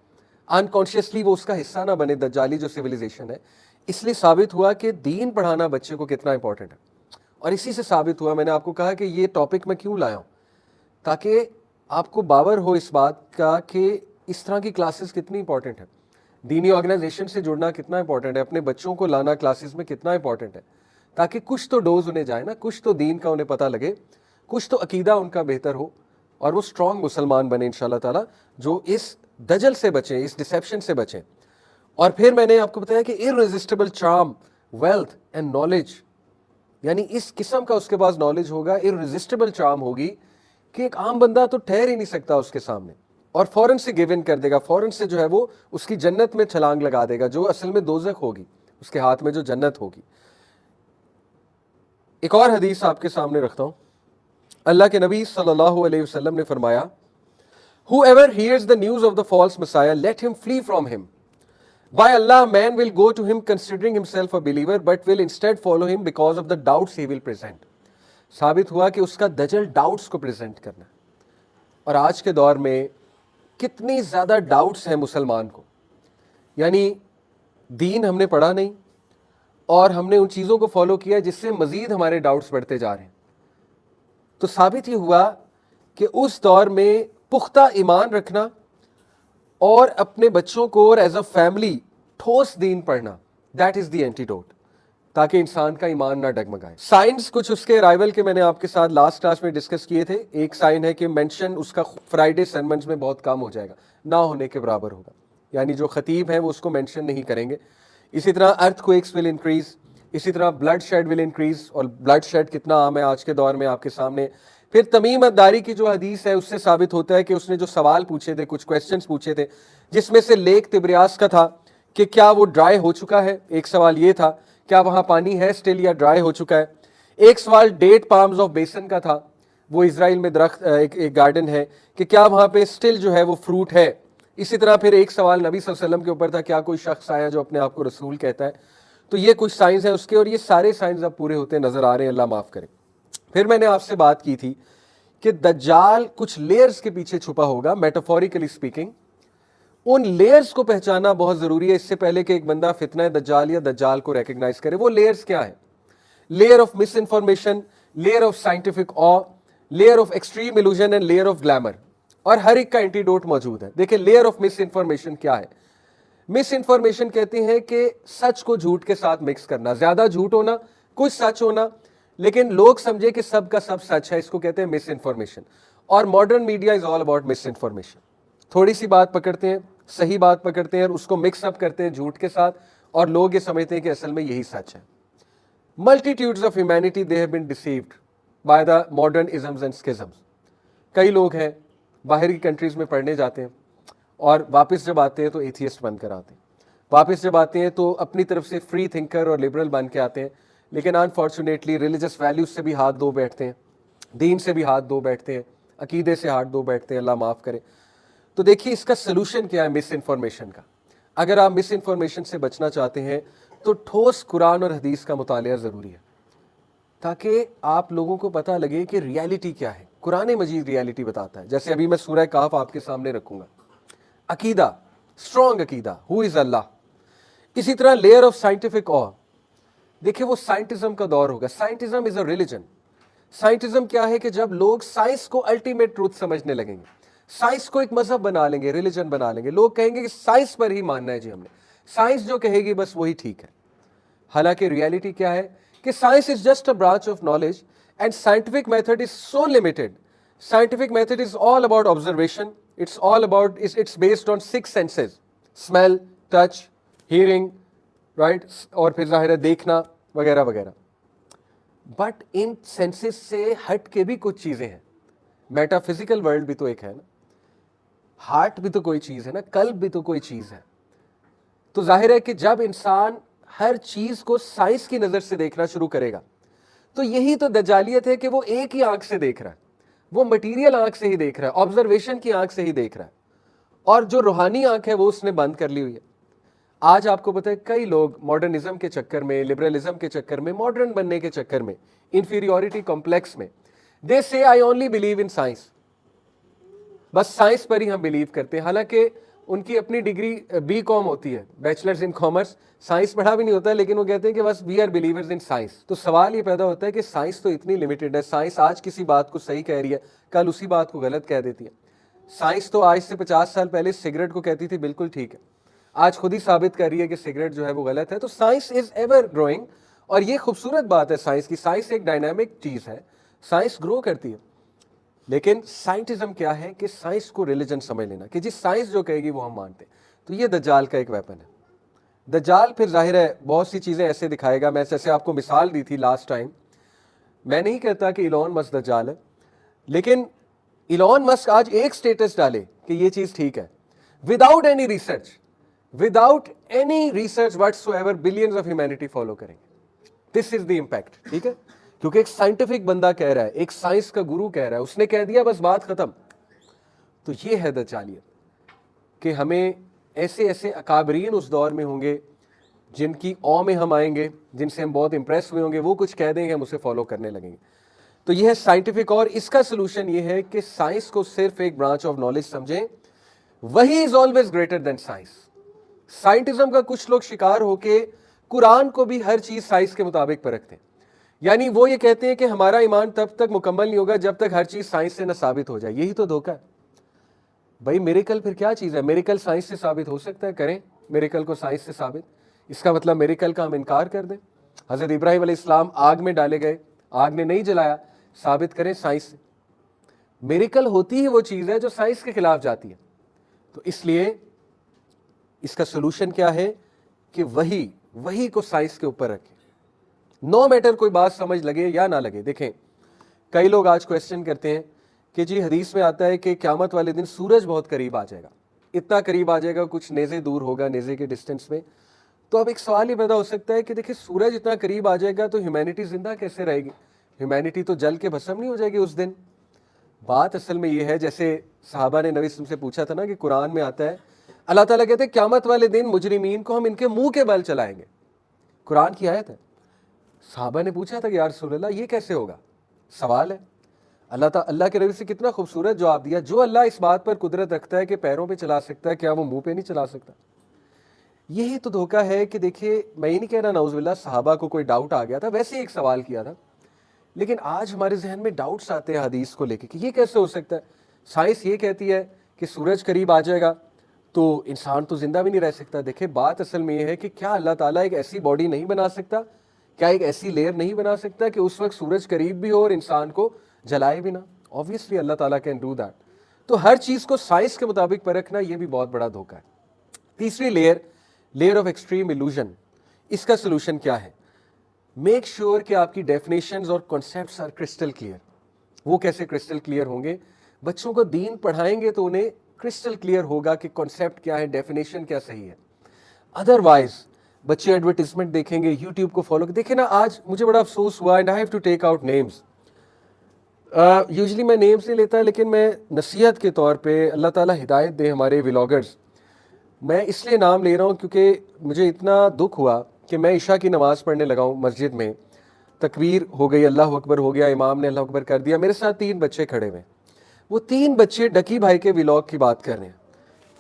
अनकॉन्शियसली वो उसका हिस्सा ना बने, दज्जाली जो सिविलाइजेशन है। इसलिए साबित हुआ कि दीन पढ़ाना बच्चे को कितना इंपॉर्टेंट है। और इसी से साबित हुआ, मैंने आपको कहा कि ये टॉपिक मैं क्यों लाया हूं, ताकि आपको बावर हो इस बात का कि इस तरह की क्लासेस कितनी इंपॉर्टेंट है, दीनी ऑर्गेनाइजेशन से जुड़ना कितना इंपॉर्टेंट है, अपने बच्चों को लाना क्लासेस में कितना इंपॉर्टेंट है, ताकि कुछ तो डोज उन्हें जाए ना, कुछ तो दीन का उन्हें पता लगे, कुछ तो अकीदा उनका बेहतर हो और वो स्ट्रॉन्ग मुसलमान बने इंशाल्लाह ताला, जो इस दजल से बचें, इस डिसेप्शन से बचें। और फिर मैंने आपको बताया कि इररेजिस्टिबल चार्म, वेल्थ एंड नॉलेज, यानी इस किस्म का उसके पास नॉलेज होगा, इररेजिस्टिबल चार्म होगी कि एक आम बंदा तो ठहर ही नहीं सकता उसके सामने, और फौरन से गिव इन कर देगा, फौरन से जो है वो उसकी जन्नत में छलांग लगा देगा, जो असल में दोज़ख होगी उसके हाथ में, जो जन्नत होगी। एक और हदीस आपके सामने रखता हूं। अल्लाह के नबी सल्लल्लाहु अलैहि वसल्लम ने फरमाया, Whoever hears the news of the false Messiah, let him flee from him. By Allah, man will go to him considering himself a believer, but will instead follow him because of the doubts he will present. साबित हुआ कि उसका दजल doubts को present करना। और आज के दौर में कितनी ज़्यादा डाउट्स हैं मुसलमान को, यानी दीन हमने पढ़ा नहीं और हमने उन चीज़ों को फॉलो किया जिससे मज़ीद हमारे डाउट्स बढ़ते जा रहे हैं। तो साबित ये हुआ कि उस दौर में पुख्ता ईमान रखना और अपने बच्चों को और एज अ फैमिली ठोस दीन पढ़ना, दैट इज़ द एंटीडोट, ताकि इंसान का ईमान ना डगमगाए। साइंस कुछ उसके अराइवल के मैंने आपके साथ लास्ट क्लास में डिस्कस किए थे। एक साइन है कि मेंशन उसका फ्राइडे सरमन्स में बहुत कम हो जाएगा, ना होने के बराबर होगा, यानी जो खतीब है वो उसको मेंशन नहीं करेंगे। इसी तरह अर्थक्वेक्स विल इंक्रीज, इसी तरह ब्लड शेड विल इंक्रीज, और ब्लड शेड कितना आम है आज के दौर में आपके सामने। फिर तमीम अद्दारी की जो हदीस है उससे साबित होता है कि उसने जो सवाल पूछे थे, कुछ क्वेश्चंस पूछे थे, जिसमें से लेक तिब्रियास का था कि क्या वो ड्राई हो चुका है, एक सवाल ये था, क्या वहां पानी है स्टिल या ड्राई हो चुका है। एक सवाल डेट पाम्स ऑफ बेसन का था, वो इजराइल में दरख्त एक गार्डन है, कि क्या वहां पे स्टिल जो है वो फ्रूट है। इसी तरह फिर एक सवाल नबी सल्लल्लाहु अलैहि वसल्लम के ऊपर था, क्या कोई शख्स आया जो अपने आप को रसूल कहता है। तो ये कुछ साइंस है उसके, और ये सारे साइंस अब पूरे होते नजर आ रहे हैं, अल्लाह माफ करे। फिर मैंने आपसे बात की थी कि दज्जाल कुछ लेयर्स के पीछे छुपा होगा, मेटाफोरिकली स्पीकिंग। उन लेयर्स को पहचानना बहुत जरूरी है इससे पहले कि एक बंदा फितना दज्जाल या दज्जाल को रिकॉग्नाइज करे। वो लेयर्स क्या है? Layer of misinformation, layer of scientific uh, layer of extreme illusion and layer of glamour. और हर एक का एंटीडोट मौजूद है। देखिए, लेयर ऑफ मिस इन्फॉर्मेशन क्या है? मिस इन्फॉर्मेशन कहते हैं कि सच को झूठ के साथ मिक्स करना, ज्यादा झूठ होना, कुछ सच होना, लेकिन लोग समझे कि सब का सब सच है, इसको कहते हैं मिस इन्फॉर्मेशन। और modern media is all about miss information. थोड़ी सी बात पकड़ते हैं, सही बात पकड़ते हैं और उसको मिक्सअप करते हैं झूठ के साथ, और लोग ये समझते हैं कि असल में यही सच है। Multitudes of humanity they have been deceived by the modern isms and schisms. कई लोग हैं बाहर की कंट्रीज में पढ़ने जाते हैं और वापस जब आते हैं तो एथियस्ट बनकर आते हैं, वापस जब आते हैं तो अपनी तरफ से फ्री थिंकर और लिबरल बन के आते हैं, लेकिन अनफॉर्चुनेटली रिलीजियस वैल्यूज से भी हाथ धो बैठते हैं, दीन से भी हाथ धो बैठते हैं, अकीदे से हाथ धो बैठते हैं, अल्लाह माफ़ करे। तो देखिए, इसका सलूशन क्या है मिस इन्फॉर्मेशन का? अगर आप मिस इन्फॉर्मेशन से बचना चाहते हैं तो ठोस कुरान और हदीस का मुतालिया ज़रूरी है, ताकि आप लोगों को पता लगे कि रियलिटी क्या है। कुरान मजीद रियलिटी बताता है। जैसे अभी मैं सूरह काफ आपके सामने रखूंगा, अकीदा, स्ट्रॉन्ग अकीदा, हु इज़ अल्लाह। इसी तरह लेयर ऑफ साइंटिफिक ऑ, देखिए वो साइंटिज्म का दौर होगा। Scientism is a religion. Scientism क्या है कि जब लोग साइंस को अल्टीमेट ट्रूथ समझने लगेंगे, साइंस को एक मजहब बना लेंगे, रिलीजन बना लेंगे, लोग कहेंगे कि साइंस पर ही मानना है जी हमने, साइंस जो कहेगी बस वही ठीक है। हालांकि रियलिटी क्या है कि science is just a branch of knowledge and scientific method is so limited. Scientific method is all about observation, it's all about, it's based on 6 senses, smell, touch, hearing, right, और फिर जाहिर है देखना वगैरह वगैरह। बट इन सेंसेस से हट के भी कुछ चीजें हैं मेटाफिजिकल वर्ल्ड भी तो एक है ना, हार्ट भी तो कोई चीज है ना, कल्ब भी तो कोई चीज है। तो जाहिर है कि जब इंसान हर चीज को साइंस की नजर से देखना शुरू करेगा, तो यही तो दज्जालियत है कि वो एक ही आंख से देख रहा है, वो मटीरियल आंख से ही देख रहा है, ऑब्जर्वेशन की आंख से ही देख रहा है, और जो रूहानी आंख है वो उसने बंद कर ली हुई है। आज आपको पता है कई लोग मॉडर्निज्म के चक्कर में, लिबरलिज्म के चक्कर में, मॉडर्न बनने के चक्कर में, इंफीरियोरिटी कॉम्प्लेक्स में, दे से I only believe in science, बस साइंस पर ही हम बिलीव करते हैं। हालांकि उनकी अपनी डिग्री BCom होती है, बैचलर्स इन कॉमर्स, साइंस पढ़ा भी नहीं होता है, लेकिन वो कहते हैं कि बस we are believers in science. तो सवाल ये पैदा होता है कि साइंस तो इतनी लिमिटेड है, साइंस आज किसी बात को सही कह रही है, कल उसी बात को गलत कह देती है। साइंस तो आज से 50 साल पहले सिगरेट को कहती थी बिल्कुल ठीक है, आज खुद ही साबित कर रही है कि सिगरेट जो है वो गलत है। तो साइंस इज एवर ग्रोइंग, और ये खूबसूरत बात है साइंस की। साइंस एक डायनामिक चीज है, साइंस ग्रो करती है। लेकिन साइंटिज्म क्या है कि साइंस को रिलीजन समझ लेना, कि जिस साइंस जो कहेगी वो हम मानते हैं। तो ये दज्जाल का एक वेपन है। दज्जाल फिर जाहिर है बहुत सी चीजें ऐसे दिखाएगा, मैं जैसे आपको मिसाल दी थी लास्ट टाइम, मैं नहीं कहता कि इलॉन मस्क दज्जाल है, लेकिन इलॉन मस्क आज एक स्टेटस डाले कि ये चीज ठीक है, without any research whatsoever billions of humanity follow करेंगे। दिस इज द इंपैक्ट, ठीक है, क्योंकि एक साइंटिफिक बंदा कह रहा है, एक साइंस का गुरु कह रहा है, उसने कह दिया बस बात खत्म। तो ये है दज्जालियत, कि हमें ऐसे ऐसे अकाबरीन उस दौर में होंगे जिनकी औ में हम आएंगे, जिनसे हम बहुत इंप्रेस हुए होंगे, वो कुछ कह देंगे हम उसे फॉलो करने लगेंगे। तो यह है साइंटिफिक, और इसका सोल्यूशन ये है कि साइंस को सिर्फ एक ब्रांच ऑफ नॉलेज समझें, वही is always greater than science. Scientism का कुछ लोग शिकार होके कुरान को भी हर चीज साइंस के मुताबिक परखते हैं, यानी वो ये कहते हैं कि हमारा ईमान तब तक मुकम्मल नहीं होगा जब तक हर चीज साइंस से न साबित हो जाए। यही तो धोखा है भाई। मिरेकल फिर क्या चीज है? मिरेकल साइंस से साबित हो सकता है, करें मिरेकल को साइंस से साबित। इसका मतलब मिरेकल का हम इनकार कर दें? हजरत इब्राहिम अलैहिस्सलाम आग में डाले गए, आग ने नहीं जलाया, साबित करें साइंस से। मिरेकल होती ही वो चीज है जो साइंस के खिलाफ जाती है। तो इसलिए इसका सोल्यूशन क्या है कि वही को साइंस के ऊपर रखें, नो मैटर कोई बात समझ लगे या ना लगे। देखें, कई लोग आज क्वेश्चन करते हैं कि जी हदीस में आता है कि क़यामत वाले दिन सूरज बहुत करीब आ जाएगा, इतना करीब आ जाएगा कुछ नेज़े दूर होगा, नेज़े के डिस्टेंस में। तो अब एक सवाल ये पैदा हो सकता है कि देखिए सूरज इतना करीब आ जाएगा तो ह्यूमैनिटी जिंदा कैसे रहेगी? ह्यूमैनिटी तो जल के भस्म नहीं हो जाएगी उस दिन? बात असल में ये है, जैसे सहाबा ने नबी से पूछा था ना कि कुरान में आता है, अल्लाह ताला कहते हैं क़यामत वाले दिन मुजरिमीन को हम इनके मुंह के बल चलाएंगे। कुरान की आयत है। सहाबा ने पूछा था कि यार रसूल अल्लाह ये कैसे होगा? सवाल है। अल्लाह के नबी से कितना खूबसूरत जवाब दिया, जो अल्लाह इस बात पर कुदरत रखता है कि पैरों पे चला सकता है, क्या वो मुंह पे नहीं चला सकता? यही तो धोखा है कि देखिए, मैं ये नहीं कह रहा नाउज़ुबिल्लाह सहाबा को कोई डाउट आ गया था, वैसे ही एक सवाल किया था, लेकिन आज हमारे जहन में डाउट्स आते हैं हदीस को लेके कि ये कैसे हो सकता है। साइंस ये कहती है कि सूरज करीब आ जाएगा तो इंसान तो जिंदा भी नहीं रह सकता। देखिए बात असल में ये है कि क्या अल्लाह ताला एक ऐसी बॉडी नहीं बना सकता, क्या एक ऐसी लेयर नहीं बना सकता कि उस वक्त सूरज करीब भी हो और इंसान को जलाए भी ना? ऑब्वियसली अल्लाह ताला कैन डू दैट। तो हर चीज को साइंस के मुताबिक परखना ये भी बहुत बड़ा धोखा है। तीसरी लेयर ऑफ एक्सट्रीम इल्यूजन। इसका सोल्यूशन क्या है? मेक श्योर कि आपकी डेफिनेशंस और कॉन्सेप्ट्स आर क्रिस्टल क्लियर। वो कैसे क्रिस्टल क्लियर होंगे? बच्चों को दीन पढ़ाएंगे तो उन्हें क्रिस्टल क्लियर होगा कि कॉन्सेप्ट क्या है, डेफिनेशन क्या सही है। अदरवाइज बच्चे एडवर्टीजमेंट देखेंगे, यूट्यूब को फॉलो। देखे ना, आज मुझे बड़ा अफसोस हुआ, and I have to take out names. Usually मैं नेम्स नहीं लेता, लेकिन मैं नसीहत के तौर पे, अल्लाह ताला हिदायत दे हमारे व्लॉगर्स, मैं इसलिए नाम ले रहा हूँ क्योंकि मुझे इतना दुख हुआ कि मैं ईशा की नमाज़ पढ़ने लगा हूँ मस्जिद में, तकबीर हो गई, अल्लाह अकबर हो गया, इमाम ने अल्लाह अकबर कर दिया, मेरे साथ 3 बच्चे खड़े हुए। वो 3 बच्चे डकी भाई के व्लॉग की बात कर रहे हैं,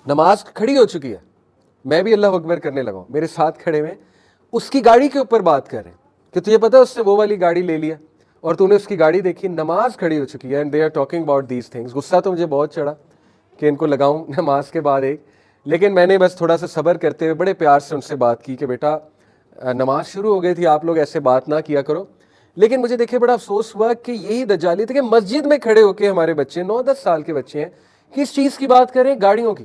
नमाज खड़ी हो चुकी है, मैं भी अल्लाह अकबर करने लगा हूँ, मेरे साथ खड़े हुए उसकी गाड़ी के ऊपर बात कर रहे हैं कि तुझे पता है उससे वो वाली गाड़ी ले लिया और तूने उसकी गाड़ी देखी, नमाज खड़ी हो चुकी है, and they are talking about these things. गुस्सा तो मुझे बहुत चढ़ा कि इनको लगाऊं नमाज के बाद एक, लेकिन मैंने बस थोड़ा सा सब्र करते हुए बड़े प्यार से उनसे बात की कि बेटा नमाज शुरू हो गई थी, आप लोग ऐसे बात ना किया करो। लेकिन मुझे देखिए बड़ा अफसोस हुआ कि यही दज्जालियत है कि मस्जिद में खड़े होकर हमारे बच्चे 9-10 साल के बच्चे हैं, किस चीज़ की बात करें? गाड़ियों की,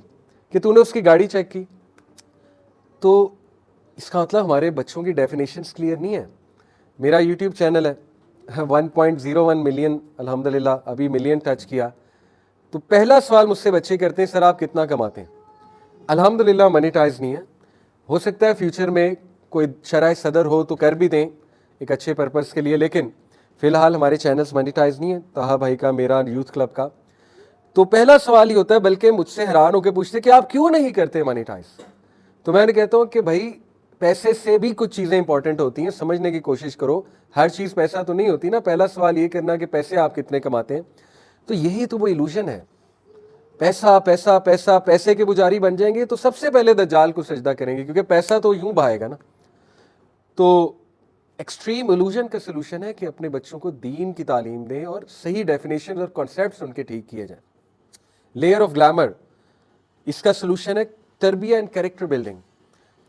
कि तूने उसकी गाड़ी चेक की। तो इसका मतलब हमारे बच्चों की डेफिनेशंस क्लियर नहीं है। मेरा यूट्यूब चैनल है 1.01 मिलियन, अल्हम्दुलिल्लाह अभी मिलियन टच किया। तो पहला सवाल मुझसे बच्चे करते हैं, सर आप कितना कमाते हैं? अल्हम्दुलिल्लाह मोनेटाइज नहीं है, हो सकता है फ्यूचर में कोई शराय सदर हो तो कर भी दें एक अच्छे पर्पज़ के लिए, लेकिन फ़िलहाल हमारे चैनल्स मोनेटाइज नहीं है, ताहा भाई का, मेरा, यूथ क्लब का। तो पहला सवाल ही होता है, बल्कि मुझसे हैरान होकर पूछते कि आप क्यों नहीं करते मोनेटाइज? तो मैं कहता हूँ कि भाई पैसे से भी कुछ चीज़ें इंपॉर्टेंट होती हैं, समझने की कोशिश करो, हर चीज़ पैसा तो नहीं होती ना। पहला सवाल ये करना कि पैसे आप कितने कमाते हैं, तो यही तो वो इल्यूजन है, पैसा पैसा पैसा, पैसे के पुजारी बन जाएंगे तो सबसे पहले दज्जाल को सजदा करेंगे, क्योंकि पैसा तो यूं बहाएगा ना। तो एक्सट्रीम इल्यूजन का सोल्यूशन है कि अपने बच्चों को दीन की तालीम दें और सही डेफिनेशन और कॉन्सेप्ट्स उनके ठीक किए जाएं। लेयर ऑफ ग्लैमर, इसका सोल्यूशन है तरबिया एंड कैरेक्टर बिल्डिंग।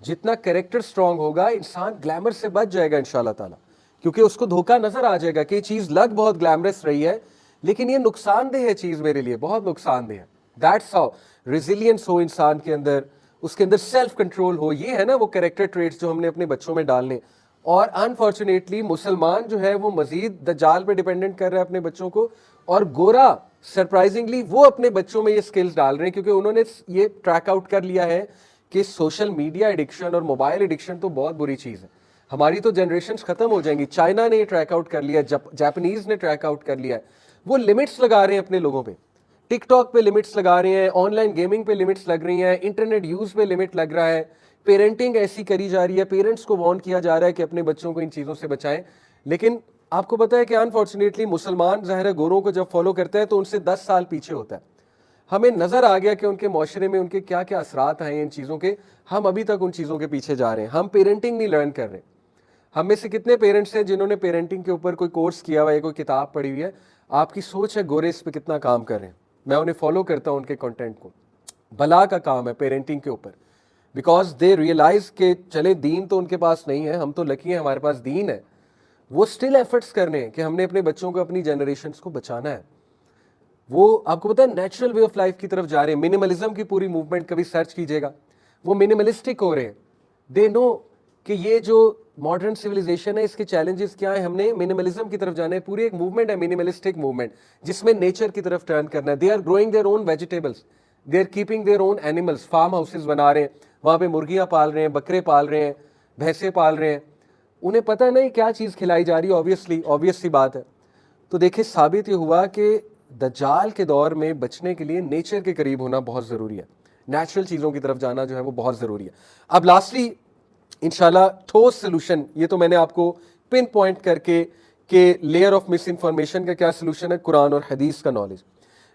जितना कैरेक्टर स्ट्रांग होगा, इंसान ग्लैमर से बच जाएगा इंशाल्लाह ताला, क्योंकि उसको धोखा नजर आ जाएगा कि ये चीज लग बहुत ग्लैमरस रही है, लेकिन ये नुकसानदेह है, चीज मेरे लिए बहुत नुकसानदेह है। दैट्स हाउ रेजिलियंस हो इंसान के अंदर, उसके अंदर सेल्फ कंट्रोल हो, ये है ना वो कैरेक्टर ट्रेट्स जो हमने अपने बच्चों में डालने। और अनफॉर्चुनेटली मुसलमान जो है वो मजीद दज्जाल पे डिपेंडेंट कर रहा है अपने बच्चों को, और गोरा सरप्राइजिंगली वो अपने बच्चों में ये स्किल्स डाल रहे हैं, क्योंकि उन्होंने ये ट्रैक आउट कर लिया है कि सोशल मीडिया एडिक्शन और मोबाइल एडिक्शन तो बहुत बुरी चीज़ है, हमारी तो जनरेशन खत्म हो जाएंगी। चाइना ने ट्रैक आउट कर लिया, जापानीज ने ट्रैक आउट कर लिया है, वो लिमिट्स लगा रहे हैं अपने लोगों पे, टिकटॉक पे लिमिट्स लगा रहे हैं, ऑनलाइन गेमिंग पे लिमिट्स लग रही हैं, इंटरनेट यूज पे लिमिट लग रहा है, पेरेंटिंग ऐसी करी जा रही है, पेरेंट्स को वार्न किया जा रहा है कि अपने बच्चों को इन चीज़ों से बचाएं। लेकिन आपको पता है कि अनफॉर्चुनेटली मुसलमान ज़ाहिर है गोरों को जब फॉलो करते हैं तो उनसे 10 साल पीछे होता है। हमें नज़र आ गया कि उनके माशरे में उनके क्या क्या असरात आए इन चीज़ों के, हम अभी तक उन चीज़ों के पीछे जा रहे हैं, हम पेरेंटिंग नहीं लर्न कर रहे। हम में से कितने पेरेंट्स हैं जिन्होंने पेरेंटिंग के ऊपर कोई कोर्स किया हुआ है, कोई किताब पढ़ी हुई है? आपकी सोच है गोरे इस पर कितना काम कर रहे हैं, मैं उन्हें फॉलो करता हूँ उनके कंटेंट को। भला का काम है पेरेंटिंग के ऊपर, बिकॉज दे रियलाइज के चले दीन तो उनके पास नहीं है, हम तो लकी हैं हमारे पास दीन है। वो स्टिल एफर्ट्स कर रहे हैं कि हमने अपने बच्चों को, अपनी जनरेशन्स को बचाना है। वो आपको पता है नेचुरल वे ऑफ लाइफ की तरफ जा रहे हैं। मिनिमलिज्म की पूरी मूवमेंट कभी सर्च कीजिएगा, वो मिनिमलिस्टिक हो रहे हैं। दे नो कि ये जो मॉडर्न सिविलाइजेशन है इसके चैलेंजेस क्या है, हमने मिनिमलिज्म की तरफ जाना है। पूरी एक मूवमेंट है मिनिमलिस्टिक मूवमेंट, जिसमें नेचर की तरफ टर्न करना है। They are growing their own vegetables, they are keeping their own animals, farm houses बना रहे हैं, वहाँ पे मुर्गियाँ पाल रहे हैं, बकरे पाल रहे हैं, भैंसे पाल रहे हैं। उन्हें पता नहीं क्या चीज़ खिलाई जा रही है, ऑब्वियसली ऑब्वियस सी बात है। तो देखिए साबित ये हुआ कि दज्जाल के दौर में बचने के लिए नेचर के करीब होना बहुत ज़रूरी है, नेचुरल चीज़ों की तरफ जाना जो है वो बहुत ज़रूरी है। अब लास्टली इंशाल्लाह ठोस सोल्यूशन, ये तो मैंने आपको पिन पॉइंट करके कि लेयर ऑफ मिस इन्फॉर्मेशन का क्या सोल्यूशन है, कुरान और हदीस का नॉलेज।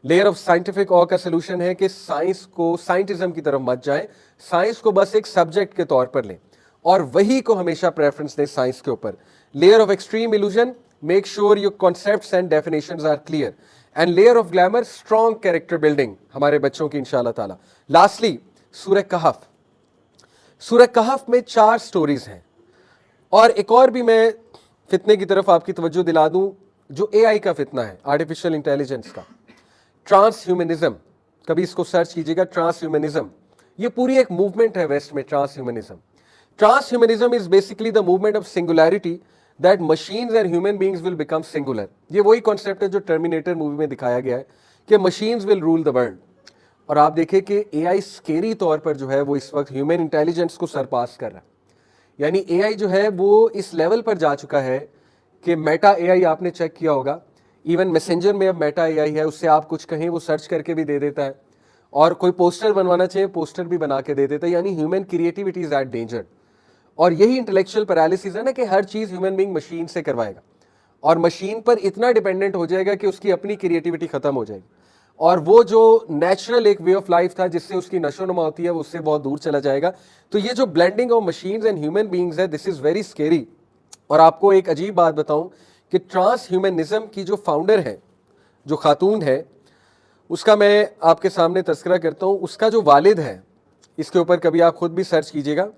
लेयर ऑफ साइंटिफिक ऑ का सोल्यूशन है कि साइंस को, साइंटिज्म की तरफ मत जाए, साइंस को बस एक सब्जेक्ट के तौर पर लें और वही को हमेशा प्रेफरेंस दें साइंस के ऊपर। Layer of extreme illusion, make sure your concepts and definitions are clear. And layer of glamour, strong character building हमारे बच्चों की इंशाल्लाह ताला। लास्टली सूरह कहफ, सूरह कहफ में 4 स्टोरीज हैं। और एक और भी मैं फितने की तरफ आपकी तवज्जो दिला दूं, जो एआई का फितना है, आर्टिफिशियल इंटेलिजेंस का, ट्रांस ह्यूमनिज्म, कभी इसको सर्च कीजिएगा, ट्रांस ह्यूमनिज्म। ये पूरी एक मूवमेंट है वेस्ट में, trans humanism. Trans humanism is basically the movement of singularity, that machines and human beings will become singular. ये वही कॉन्सेप्ट है जो टर्मिनेटर मूवी में दिखाया गया है कि machines will rule the world. और आप देखें कि एआई स्केरी तौर पर जो है वो इस वक्त ह्यूमन इंटेलिजेंस को सरपास कर रहा है। यानी एआई जो है वो इस लेवल पर जा चुका है कि मेटा एआई आपने चेक किया होगा, इवन मैसेंजर में अब मेटा एआई है, उससे आप कुछ कहें वो सर्च करके भी दे देता है, और कोई पोस्टर बनवाना चाहिए पोस्टर भी बना के दे देता है। यानी human creativity is at danger. और यही इंटेलेक्चुअल पैरालिसिस है ना, कि हर चीज़ ह्यूमन बीइंग मशीन से करवाएगा और मशीन पर इतना डिपेंडेंट हो जाएगा कि उसकी अपनी क्रिएटिविटी खत्म हो जाएगी, और वो जो नेचुरल एक वे ऑफ लाइफ था जिससे उसकी नशोनुमा होती है, वो उससे बहुत दूर चला जाएगा। तो ये जो blending of machines and human beings है, दिस इज वेरी स्केरी। और आपको एक अजीब बात बताऊं कि ट्रांस ह्यूमनिज्म की जो फाउंडर है, जो खातून है, उसका मैं आपके सामने तस्करा करता हूं। उसका जो वालिद है, इसके ऊपर कभी आप खुद भी सर्च कीजिएगा,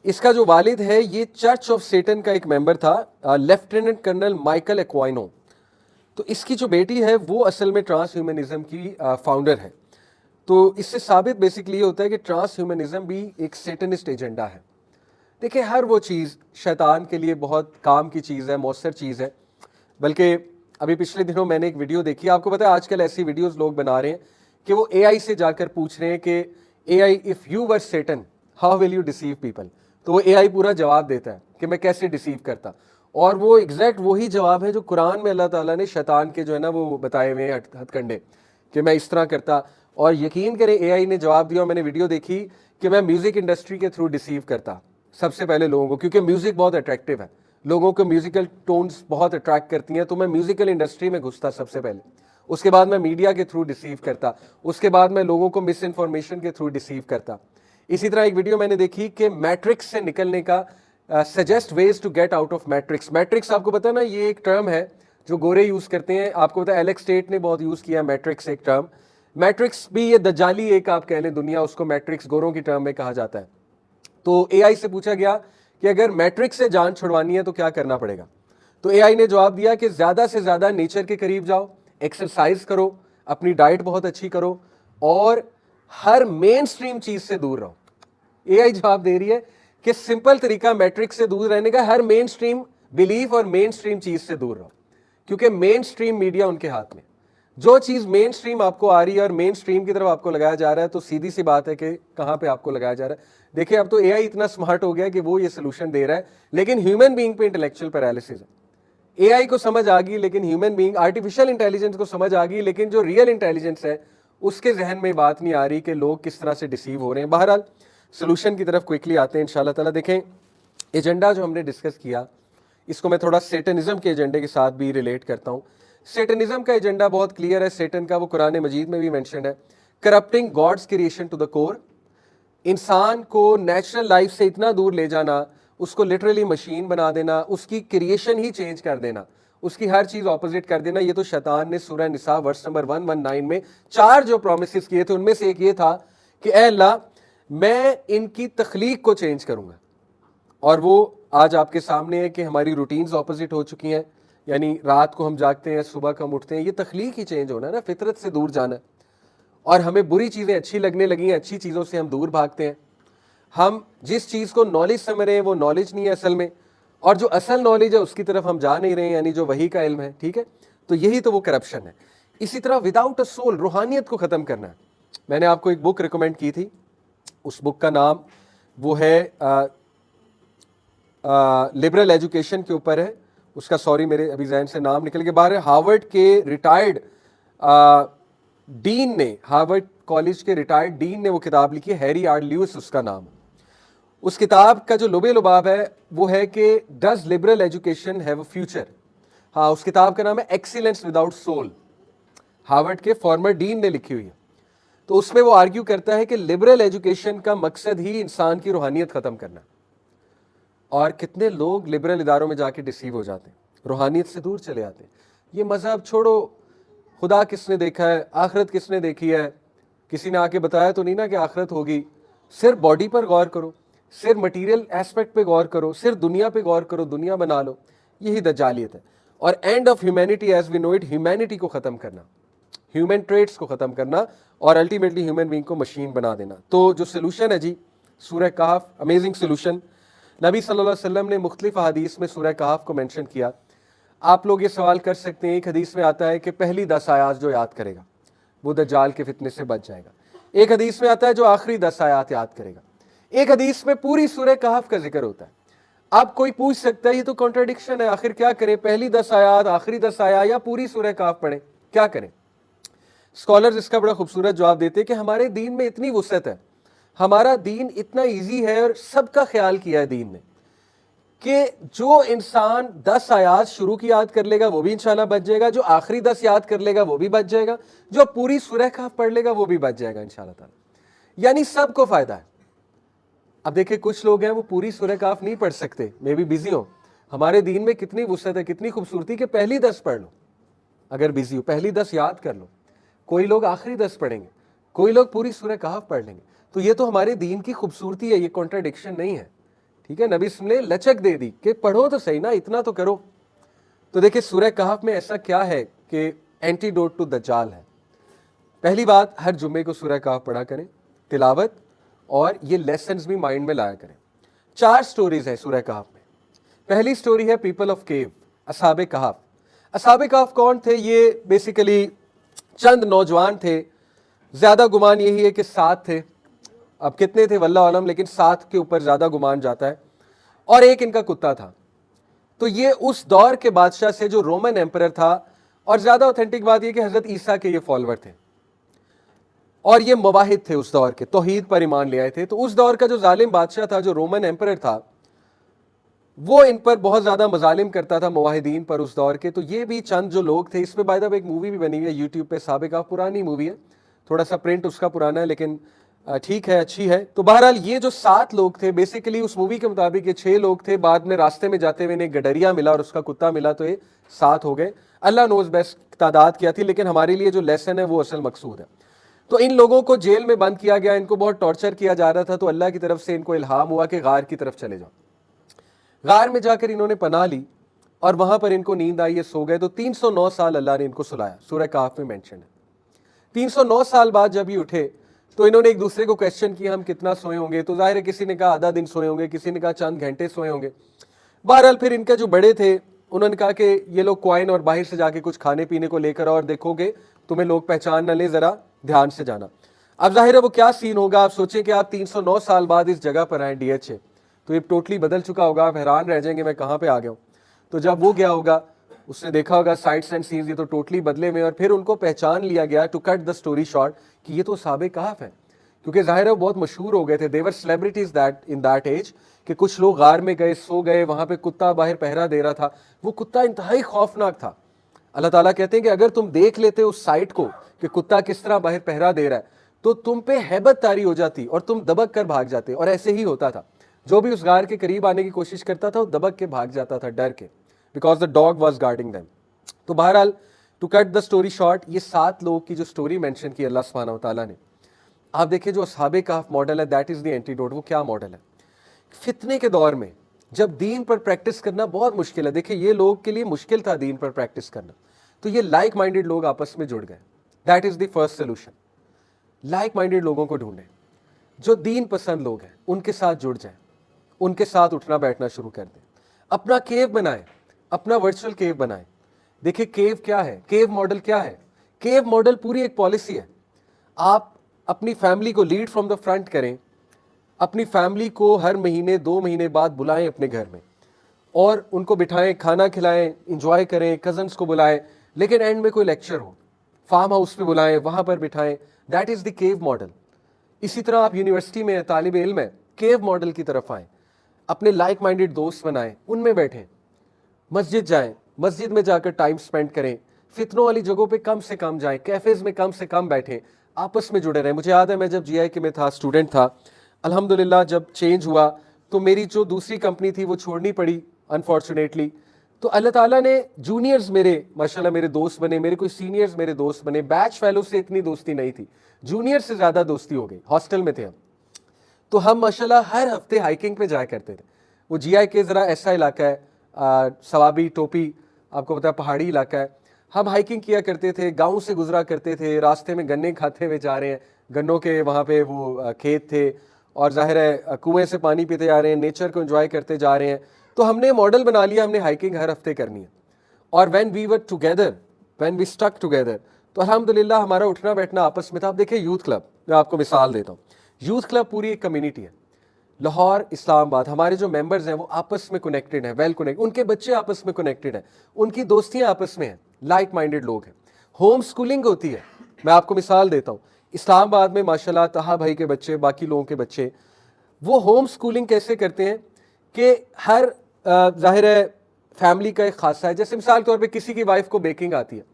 इसका जो वालिद है ये चर्च ऑफ सेटन का एक मेंबर था, लेफ्टिनेंट कर्नल माइकल एक्वाइनो। तो इसकी जो बेटी है वो असल में ट्रांस ह्यूमनिज्म की फाउंडर है। तो इससे साबित बेसिकली ये होता है कि ट्रांस ह्यूमनिज्म भी एक सेटनिस्ट एजेंडा है। देखिए हर वो चीज़ शैतान के लिए बहुत काम की चीज़ है, मौसर चीज़ है, बल्कि अभी पिछले दिनों मैंने एक वीडियो देखी, आपको पता है आजकल ऐसी वीडियोस लोग बना रहे हैं कि वो एआई से जाकर पूछ रहे हैं कि AI if you were Satan how will you deceive people. तो वो एआई पूरा जवाब देता है कि मैं कैसे डिसीव करता, और वो एग्जैक्ट वही जवाब है जो कुरान में अल्लाह ताला ने शैतान के जो है ना वो बताए हुए हैं हथकंडे कि मैं इस तरह करता। और यकीन करें एआई ने जवाब दिया, मैंने वीडियो देखी कि मैं म्यूजिक इंडस्ट्री के थ्रू डिसीव करता सबसे पहले लोगों को, क्योंकि म्यूजिक बहुत अट्रैक्टिव है, लोगों को म्यूजिकल टोन्स बहुत अट्रैक्ट करती हैं, तो मैं म्यूजिकल इंडस्ट्री में घुसता सबसे पहले। उसके बाद मैं मीडिया के थ्रू डिसीव करता, उसके बाद मैं लोगों को मिस इन्फॉर्मेशन के थ्रू डिसीव करता। इसी तरह एक वीडियो मैंने देखी कि मैट्रिक्स से निकलने का suggest ways to get out of matrix. Matrix आपको पता है ना, ये एक टर्म है जो गोरे यूज करते हैं, आपको पता है एलेक्स स्टेट ने बहुत यूज किया मैट्रिक्स एक टर्म। मैट्रिक्स भी ये दज्जाली एक आप कह लें दुनिया, उसको मैट्रिक्स गोरों की टर्म में कहा जाता है। तो एआई से पूछा गया कि अगर मैट्रिक्स से जान छुड़वानी है तो क्या करना पड़ेगा। तो एआई ने जवाब दिया कि ज्यादा से ज्यादा नेचर के करीब जाओ, एक्सरसाइज करो, अपनी डाइट बहुत अच्छी करो और हर मेन स्ट्रीम चीज से दूर रहो। एआई जवाब दे रही है कि सिंपल तरीका मैट्रिक्स से दूर रहने का, हर मेन स्ट्रीम बिलीफ और मेन स्ट्रीम चीज से दूर रहो, क्योंकि मेन स्ट्रीम मीडिया उनके हाथ में, जो चीज मेन स्ट्रीम आपको आ रही है और मेन स्ट्रीम की तरफ आपको लगाया जा रहा है, तो सीधी सी बात है कि कहां पे आपको लगाया जा रहा है। देखिए अब तो एआई इतना स्मार्ट हो गया कि वो ये सोल्यूशन दे रहा है, लेकिन ह्यूमन बीइंग पे इंटेलेक्चुअल पैरालिसिस है। एआई को समझ आ गई, लेकिन ह्यूमन बीइंग, आर्टिफिशियल इंटेलिजेंस को समझ आ गई, लेकिन जो रियल इंटेलिजेंस है उसके जहन में बात नहीं आ रही कि लोग किस तरह से डिसीव हो रहे हैं। बहरहाल सोल्यूशन की तरफ क्विकली आते हैं इंशाल्लाह ताला। देखें एजेंडा जो हमने डिस्कस किया, इसको मैं थोड़ा सेटनिज्म के एजेंडे के साथ भी रिलेट करता हूं। सेटनिज्म का एजेंडा बहुत क्लियर है, सेटन का, वो कुरान मजीद में भी मेंशन है, corrupting God's creation to the core, इंसान को नेचुरल लाइफ से इतना दूर ले जाना, उसको लिटरली मशीन बना देना, उसकी क्रिएशन ही चेंज कर देना, उसकी हर चीज ऑपोजिट कर देना। ये तो शैतान ने सूरह निसा वर्स नंबर 119 में 4 जो प्रोमिसेस किए थे उनमें से एक ये था कि ऐ अल्लाह मैं इनकी तख्लीक को चेंज करूंगा, और वो आज आपके सामने है कि हमारी रूटीन्स ऑपोजिट हो चुकी हैं, यानी रात को हम जागते हैं, सुबह को हम उठते हैं, ये तख्लीक ही चेंज होना है ना, फितरत से दूर जाना है। और हमें बुरी चीज़ें अच्छी लगने लगी हैं, अच्छी चीज़ों से हम दूर भागते हैं। हम जिस चीज़ को नॉलेज समझ रहे हैं वो नॉलेज नहीं है असल में, और जो असल नॉलेज है उसकी तरफ हम जा नहीं रहे हैं, यानी जो वही का इल्म है। ठीक है, तो यही तो वो करप्शन है। इसी तरह विदाउट अ सोल, रूहानियत को ख़त्म करना है। मैंने आपको एक बुक रिकमेंड की थी, उस बुक का नाम वो है लिबरल एजुकेशन के ऊपर है, उसका सॉरी मेरे अभी जहन से नाम निकल के बाहर है। हार्वर्ड के रिटायर्ड डीन ने, हार्वर्ड कॉलेज के रिटायर्ड डीन ने वो किताब लिखी है, हैरी आर ल्यूइस उसका नाम। उस किताब का जो लुबे लुबाब है वो है कि does liberal education have a future. हाँ, उस किताब का नाम है एक्सीलेंस विदाउट सोल, हार्वर्ड के फॉर्मर डीन ने लिखी हुई है। तो उसमें वो आर्ग्यू करता है कि लिबरल एजुकेशन का मकसद ही इंसान की रूहानियत खत्म करना। और कितने लोग लिबरल इदारों में जाके डिसीव हो जाते हैं, रूहानियत से दूर चले आते हैं। ये मजहब छोड़ो, खुदा किसने देखा है, आखिरत किसने देखी है, किसी ने आके बताया तो नहीं ना कि आखिरत होगी। सिर्फ बॉडी पर गौर करो, सिर्फ मटीरियल एस्पेक्ट पे गौर करो, सिर्फ दुनिया पे गौर करो, दुनिया बना लो, यही दज्जालियत है। और end of humanity as we know it, humanity को खत्म करना, ह्यूमन ट्रेड्स को खत्म करना, और अल्टीमेटली ह्यूमन बीइंग को मशीन बना देना। तो जो सोल्यूशन है जी, सूरह कहफ, अमेजिंग सोल्यूशन। नबी सल्लल्लाहु अलैहि वसल्लम ने मुख्तलिफ हदीस में सूरह कहफ को मेंशन किया। आप लोग ये सवाल कर सकते हैं, एक हदीस में आता है कि पहली 10 आयात जो याद करेगा वो दज्जाल के फितने से बच जाएगा। एक हदीस में आता है जो आखिरी 10 आयात याद करेगा। एक हदीस में पूरी सूरह कहफ का जिक्र होता है। अब कोई पूछ सकता है ये तो कॉन्ट्रडिक्शन है, आखिर क्या करें, पहली 10 आयात, आखिरी 10 आयात, या पूरी सूरह कहफ पढ़ें, क्या करें? स्कॉलर्स इसका बड़ा खूबसूरत जवाब देते हैं कि हमारे दीन में इतनी वुसअत है, हमारा दीन इतना ईजी है और सबका ख्याल किया है दीन ने, कि जो इंसान 10 आयात शुरू की याद कर लेगा वो भी इंशाल्लाह बच जाएगा, जो आखिरी 10 याद कर लेगा वो भी बच जाएगा, जो पूरी सूरह कहफ पढ़ लेगा वो भी बच जाएगा इंशाल्लाह ताला। यानी सबको फायदा है। अब देखिए कुछ लोग हैं वो पूरी सूरह कहफ नहीं पढ़ सकते, मे बी बिजी हो। हमारे दीन में कितनी वुसअत है, कितनी खूबसूरती कि पहली 10 पढ़ लो, अगर बिजी हो पहली 10 याद कर लो। कोई लोग आखिरी 10 पढ़ेंगे, कोई लोग पूरी सूरह कहफ पढ़ लेंगे। तो ये तो हमारे दीन की खूबसूरती है, ये कॉन्ट्राडिक्शन नहीं है। ठीक है, नबी ने लचक दे दी कि पढ़ो तो सही ना, इतना तो करो। तो देखिए सूरह कहफ में ऐसा क्या है कि एंटीडोट टू दज्जाल है। पहली बात, हर जुम्मे को सूरह कहफ पढ़ा करें, तिलावत, और ये लेसन्स भी माइंड में लाया करें। 4 स्टोरीज है सूरह कहफ में। पहली स्टोरी है पीपल ऑफ केव, असहाबे कहफ। असहाबे कहफ कौन थे? ये बेसिकली चंद नौजवान थे, ज्यादा गुमान यही है कि 7 थे, अब कितने थे वल्लाह आलम, लेकिन 7 के ऊपर ज्यादा गुमान जाता है, और एक इनका कुत्ता था। तो ये उस दौर के बादशाह से जो रोमन एम्परर था, और ज्यादा ऑथेंटिक बात यह कि हजरत ईसा के ये फॉलोअर थे, और ये मुवाहिद थे, उस दौर के तौहीद पर ईमान ले आए थे। तो उस दौर का जो जालिम बादशाह था, जो रोमन एम्परर था, वो इन पर बहुत ज्यादा मजालिम करता था, मुवाहिदीन पर उस दौर के। तो ये भी चंद जो लोग थे, इस पे बाय द वे एक मूवी भी बनी हुई है यूट्यूब पे, साबिका, पुरानी मूवी है, थोड़ा सा प्रिंट उसका पुराना है, लेकिन ठीक है, अच्छी है। तो बहरहाल ये जो 7 लोग थे, बेसिकली उस मूवी के मुताबिक ये 6 लोग थे, बाद में रास्ते में जाते हुए इन्हें गडरिया मिला और उसका कुत्ता मिला, तो ये 7 हो गए। अल्लाह नोज बेस्ट तादाद क्या थी, लेकिन हमारे लिए जो लेसन है वो असल मकसूद है। तो इन लोगों को जेल में बंद किया गया, इनको बहुत टॉर्चर किया जा रहा था। तो अल्लाह की तरफ से इनको इल्हाम हुआ कि गार की तरफ चले जाओ। गार में जाकर इन्होंने पनाह ली, और वहां पर इनको नींद आई, ये सो गए। तो 309 साल अल्लाह ने इनको सुलाया, सूरह कहफ में मेंशन है। 309 साल बाद जब ये उठे, तो इन्होंने एक दूसरे को क्वेश्चन किया, हम कितना सोए होंगे? तो जाहिर है किसी ने कहा आधा दिन सोए होंगे, किसी ने कहा चंद घंटे सोए होंगे। बहरहाल फिर इनके जो बड़े थे, उन्होंने कहा कि ये लोग क्वाइन और बाहर से जाके कुछ खाने पीने को लेकर आओ, और देखोगे तुम्हें लोग पहचान न ले, जरा ध्यान से जाना। अब जाहिर है वो क्या सीन होगा, आप सोचें कि आप 309 साल बाद इस जगह पर आए, DH, तो ये टोटली बदल चुका होगा, आप हैरान रह जाएंगे मैं कहाँ पे आ गया हूँ। तो जब वो गया होगा, उसने देखा होगा साइट्स एंड सीन्स, ये तो टोटली बदले में, और फिर उनको पहचान लिया गया, to cut the story short, कि ये तो असहाबे कहफ है, क्योंकि जाहिर है वो बहुत मशहूर हो गए थे, there were celebrities that in that age, कि कुछ लोग गार में गए, सो गए, वहां पे कुत्ता बाहर पहरा दे रहा था। वो कुत्ता इंतहाई खौफनाक था। अल्लाह ताला कहते हैं कि अगर तुम देख लेते उस साइट को कि कुत्ता किस तरह बाहर पहरा दे रहा है, तो तुम पे हैबत तारी हो जाती और तुम दबक कर भाग जाते। और ऐसे ही होता था, जो भी उस गार के करीब आने की कोशिश करता था वो दबक के भाग जाता था डर के, because the dog was guarding them. तो बहरहाल to cut the story short, ये 7 लोग की जो स्टोरी मेंशन की अल्लाह सुब्हानहू व तआला ने, आप देखिए जो असहाबे कहफ मॉडल है, दैट इज द एंटीडोट। वो क्या मॉडल है? फितने के दौर में जब दीन पर प्रैक्टिस करना बहुत मुश्किल है, देखिए ये लोग के लिए मुश्किल था दीन पर प्रैक्टिस करना, तो ये लाइक माइंडेड लोग आपस में जुड़ गए। That is the first solution. Like minded लोगों को ढूंढें, जो दीन पसंद लोग हैं, उनके साथ जुड़ जाएं, उनके साथ उठना बैठना शुरू कर दें। अपना केव बनाएं, अपना वर्चुअल केव बनाएं। देखिए केव क्या है, केव मॉडल क्या है? केव मॉडल पूरी एक पॉलिसी है। आप अपनी फैमिली को लीड फ्रॉम द फ्रंट करें, अपनी फैमिली को हर महीने 2 महीने बाद बुलाएं अपने घर में, और उनको बिठाएं, खाना खिलाएं, इंजॉय करें, कजन्स को बुलाएं, लेकिन एंड में कोई लेक्चर हो, फार्म हाउस पे बुलाएं, वहां पर बिठाएं। That is the cave model. इसी तरह आप यूनिवर्सिटी में तालिब इल्म में केव मॉडल की तरफ आएँ, अपने लाइक माइंडेड दोस्त बनाएं, उनमें बैठें, मस्जिद जाएं, मस्जिद में जाकर टाइम स्पेंड करें, फितनों वाली जगहों पे कम से कम जाएं, कैफेज में कम से कम बैठें, आपस में जुड़े रहें। मुझे याद है मैं जब GIK में था, स्टूडेंट था, अल्हम्दुलिल्लाह जब चेंज हुआ तो मेरी जो दूसरी कंपनी थी वो छोड़नी पड़ी अनफॉर्चुनेटली। तो अल्लाह ताला ने जूनियर्स मेरे माशाल्लाह मेरे दोस्त बने, मेरे कोई सीनियर्स मेरे दोस्त बने। बैच फेलो से इतनी दोस्ती नहीं थी, जूनियर से ज़्यादा दोस्ती हो गई। हॉस्टल में थे हम, तो हम माशाल्लाह हर हफ्ते हाइकिंग पे जाया करते थे। वो GIK ज़रा ऐसा इलाका है, सवाबी टोपी, आपको पता है पहाड़ी इलाका है। हम हाइकिंग किया करते थे, गांव से गुजरा करते थे, रास्ते में गन्ने खाते हुए जा रहे हैं, गन्नों के वहाँ पे वो खेत थे, और जाहिर है कुएं से पानी पीते जा रहे हैं, नेचर को एंजॉय करते जा रहे हैं। तो हमने मॉडल बना लिया, हमने हाइकिंग हर हफ्ते करनी है। और when we were together, when we stuck together, तो अल्हम्दुलिल्लाह हमारा उठना बैठना आपस में था। आप देखिए यूथ क्लब, मैं आपको मिसाल देता हूँ, यूथ क्लब पूरी एक कम्युनिटी है। लाहौर, इस्लामाबाद, हमारे जो मेंबर्स हैं वो आपस में कनेक्टेड हैं, वेल कनेक्टेड, उनके बच्चे आपस में कनेक्टेड हैं, उनकी दोस्तियां आपस में हैं, लाइक माइंडेड लोग हैं। होम स्कूलिंग होती है। मैं आपको मिसाल देता हूँ, इस्लामाबाद में माशाल्लाह तहा भाई के बच्चे, बाकी लोगों के बच्चे, वो होम स्कूलिंग कैसे करते हैं कि हर जाहिर है फैमिली का एक खासा है। जैसे मिसाल के तौर पे किसी की वाइफ को बेकिंग आती है,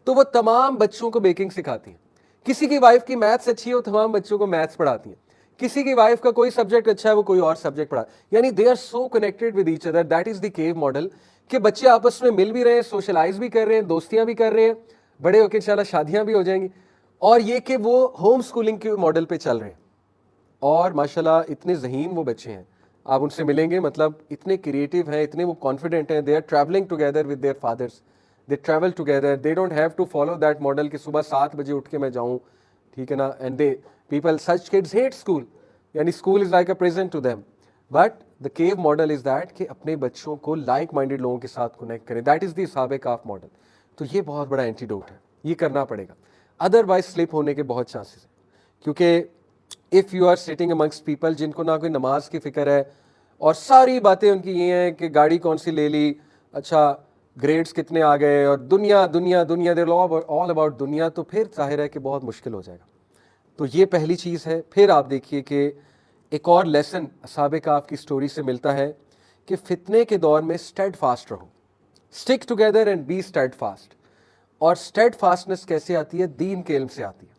तो वो तमाम बच्चों को बेकिंग सिखाती है। किसी की वाइफ की मैथ्स अच्छी है, वो तमाम बच्चों को मैथ्स पढ़ाती है। किसी की वाइफ का कोई सब्जेक्ट अच्छा है, वो कोई और सब्जेक्ट पढ़ा, यानी they are so connected with each other. That is the cave model, कि बच्चे आपस में मिल भी रहे हैं, सोशलाइज भी कर रहे हैं, दोस्तियां भी कर रहे हैं, बड़े होकर इंशाल्लाह शादियां भी हो जाएंगी। और ये कि वो होम स्कूलिंग के मॉडल पे चल रहे हैं, और माशाल्लाह इतने ज़हीन वो बच्चे हैं, आप उनसे मिलेंगे, मतलब इतने क्रिएटिव हैं, इतने वो कॉन्फिडेंट हैं। They are travelling together with their fathers, they travel together, they don't have to follow that model कि सुबह 7 बजे उठ के मैं जाऊँ, ठीक है ना। And they people, such kids hate school, यानी school is like a prison to them. But the cave model is that कि अपने बच्चों को लाइक माइंडेड लोगों के साथ कनेक्ट करें। दैट इज द असहाबे कहफ मॉडल। तो ये बहुत बड़ा एंटीडोट है, ये करना पड़ेगा, अदरवाइज स्लिप होने के बहुत चांसेस हैं। क्योंकि if you are sitting amongst people जिनको ना कोई नमाज की फ़िक्र है और सारी बातें उनकी ये हैं कि गाड़ी कौन सी ले ली, अच्छा ग्रेड्स कितने आ गए, और दुनिया दुनिया दुनिया, दे ऑल अबाउट दुनिया, तो फिर जाहिर है कि बहुत मुश्किल हो जाएगा। तो ये पहली चीज़ है। फिर आप देखिए कि एक और लेसन असहाबे कहफ की स्टोरी से मिलता है कि फितने के दौर में स्टेड फास्ट रहो, stick together and be steadfast. और स्टेड फास्टनेस कैसे आती है? दीन के इल्म से आती है।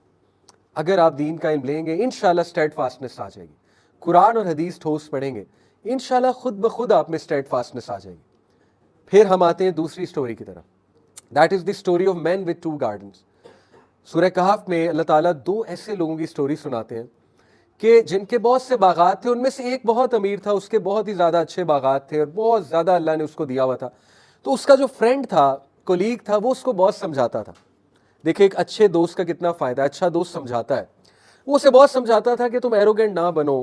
अगर आप दीन का इल्म लेंगे इंशाल्लाह स्टेड फास्टनेस आ जाएगी। कुरान और हदीस ठोस पढ़ेंगे इंशाल्लाह खुद ब खुद आप में स्टेड फास्टनेस आ जाएगी। फिर हम आते हैं दूसरी स्टोरी की तरफ, that is the story of man with 2 gardens. सूरह कहफ में अल्लाह ताला 2 ऐसे लोगों की स्टोरी सुनाते हैं कि जिनके बहुत से बागात थे, उनमें से एक बहुत अमीर था, उसके बहुत ही ज़्यादा अच्छे बागात थे और बहुत ज़्यादा अल्लाह ने उसको दिया हुआ था। तो उसका जो फ्रेंड था, कोलीग था, वो उसको बहुत समझाता था। देखिए एक अच्छे दोस्त का कितना फ़ायदा, अच्छा दोस्त समझाता है। वो उसे बहुत समझाता था कि तुम एरोगेंट ना बनो।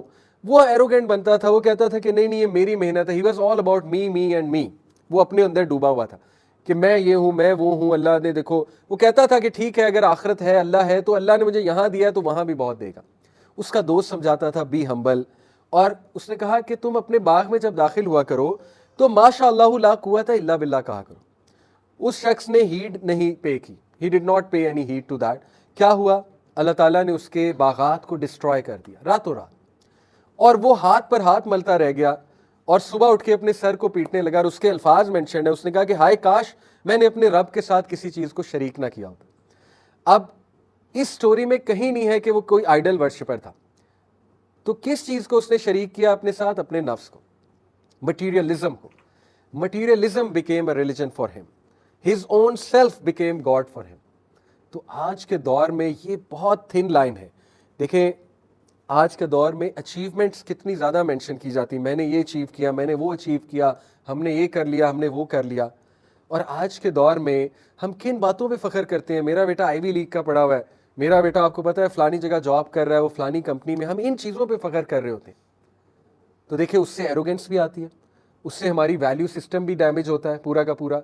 वो एरोगेंट बनता था, वो कहता था कि नहीं नहीं ये मेरी मेहनत है। He was all about me me and me. वो अपने अंदर डूबा हुआ था कि मैं ये हूँ, मैं वो हूँ, अल्लाह ने देखो। वो कहता था कि ठीक है, अगर आखिरत है, अल्लाह है, तो अल्लाह ने मुझे यहाँ दिया है तो वहाँ भी बहुत देगा। उसका दोस्त समझाता था बी हम्बल, और उसने कहा कि तुम अपने बाग में जब दाखिल हुआ करो तो माशाअल्लाह ला कुव्वता इल्ला बिल्लाह कहा करो। उस शख्स ने हीड नहीं पे की, ही डिड नॉट पे एनी हीड टू दैट। क्या हुआ? अल्लाह ताला ने उसके बागात को डिस्ट्रॉय कर दिया रातों रात, और वो हाथ पर हाथ मलता रह गया और सुबह उठ के अपने सर को पीटने लगा। और उसके अल्फाज मेंशन है, उसने कहा कि हाय काश मैंने अपने रब के साथ किसी चीज को शरीक ना किया होता। अब इस स्टोरी में कहीं नहीं है कि वो कोई आइडल वर्शिपर था, तो किस चीज को उसने शरीक किया अपने साथ? अपने नफ्स को, मटीरियलिज्म को। Materialism became a religion for him, his own self became God for him. तो आज के दौर में ये बहुत थिन लाइन है। देखें आज के दौर में अचीवमेंट्स कितनी ज़्यादा मेंशन की जाती, मैंने ये अचीव किया, मैंने वो अचीव किया, हमने ये कर लिया, हमने वो कर लिया। और आज के दौर में हम किन बातों पे फ़ख्र करते हैं? मेरा बेटा आईवी लीग का पढ़ा हुआ है, मेरा बेटा आपको पता है फ़लानी जगह जॉब कर रहा है, वो फ़लानी कंपनी में। हम इन चीज़ों पे फ़ख्र कर रहे होते हैं। तो देखिए उससे एरोगेंस भी आती है, उससे हमारी वैल्यू सिस्टम भी डैमेज होता है पूरा का पूरा।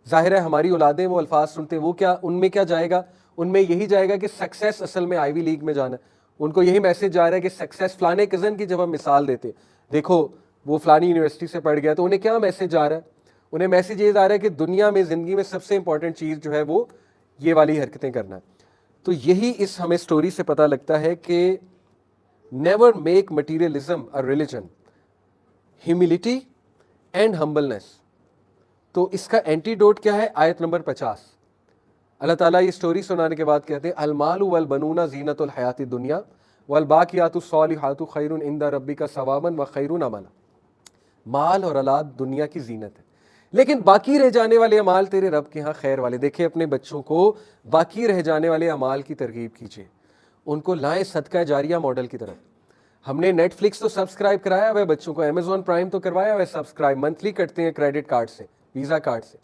जाहिर है हमारी औलादें वो अल्फाज सुनते हैं, वो क्या उनमें क्या जाएगा? उनमें यही जाएगा कि सक्सेस असल में आईवी लीग में जाना है। उनको यही मैसेज जा रहा है कि सक्सेस, फलाने कज़न की जब हम मिसाल देते, देखो वो फलानी यूनिवर्सिटी से पढ़ गया, तो उन्हें क्या मैसेज जा रहा है? उन्हें मैसेज ये जा रहा है कि दुनिया में, ज़िंदगी में सबसे इंपॉर्टेंट चीज़ जो है वो ये वाली हरकतें करना है। तो यही इस हमें स्टोरी से पता लगता है कि never make materialism a religion, humility and humbleness. तो इसका एंटीडोट क्या है? आयत नंबर 50। अल्लाह ताला ये स्टोरी सुनाने के बाद कहते हैं अलमालु वल बनूना ज़ीनतुल हयातिद दुनिया वल बाकियातुस सालिहातु खैरुन इंदा रब्बिका सवाबन व खैरुन अमला। माल और औलाद दुनिया की जीनत है, लेकिन बाकी रह जाने वाले अमाल तेरे रब के यहाँ खैर वाले। देखिए अपने बच्चों को बाकी रह जाने वाले अमाल की तरगीब कीजिए, उनको लाएं सदका जारिया मॉडल की तरफ। हमने नेटफ्लिक्स तो सब्सक्राइब कराया हुआ है बच्चों को, अमेजॉन प्राइम तो करवाया हुआ है सब्सक्राइब, मंथली करते हैं क्रेडिट कार्ड से, वीज़ा कार्ड से।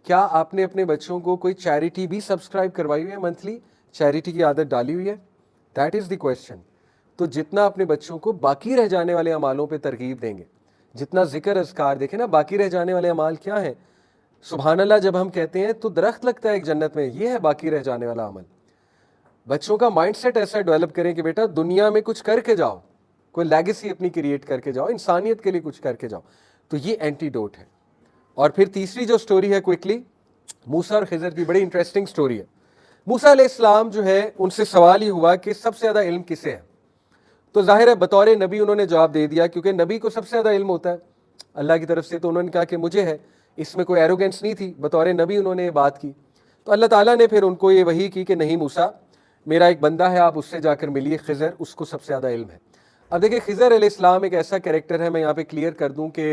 क्या आपने अपने बच्चों को कोई चैरिटी भी सब्सक्राइब करवाई हुई है? मंथली चैरिटी की आदत डाली हुई है? That is the question. तो जितना अपने बच्चों को बाकी रह जाने वाले अमालों पे तरगीब देंगे, जितना जिक्र अज़कार, देखें ना बाकी रह जाने वाले अमाल क्या है? सुभान अल्लाह जब हम कहते हैं तो दरख्त लगता है एक जन्नत में, ये है बाकी रह जाने वाला अमल। बच्चों का माइंडसेट ऐसा डेवलप करें कि बेटा दुनिया में कुछ करके जाओ, कोई लेगेसी अपनी क्रिएट करके जाओ, इंसानियत के लिए कुछ करके जाओ। तो ये एंटीडोट है। और फिर तीसरी जो स्टोरी है क्विकली, मूसा और खिज़र की बड़ी इंटरेस्टिंग स्टोरी है। मूसा अलैहिस्सलाम जो है उनसे सवाल ही हुआ कि सबसे ज़्यादा इल्म किसे है? तो जाहिर है बतौर नबी उन्होंने जवाब दे दिया, क्योंकि नबी को सबसे ज़्यादा इल्म होता है अल्लाह की तरफ से। तो उन्होंने कहा कि मुझे है, इसमें कोई एरोगेंस नहीं थी, बतौर नबी उन्होंने ये बात की। तो अल्लाह ताला ने फिर उनको ये वही की कि नहीं मूसा, मेरा एक बंदा है, आप उससे जाकर मिलिए, खिज़र, उसको सबसे ज़्यादा इल्म है। अब देखिए खिज़र अलैहिस्सलाम एक ऐसा कैरेक्टर है, मैं यहाँ पे क्लियर कर दूँ कि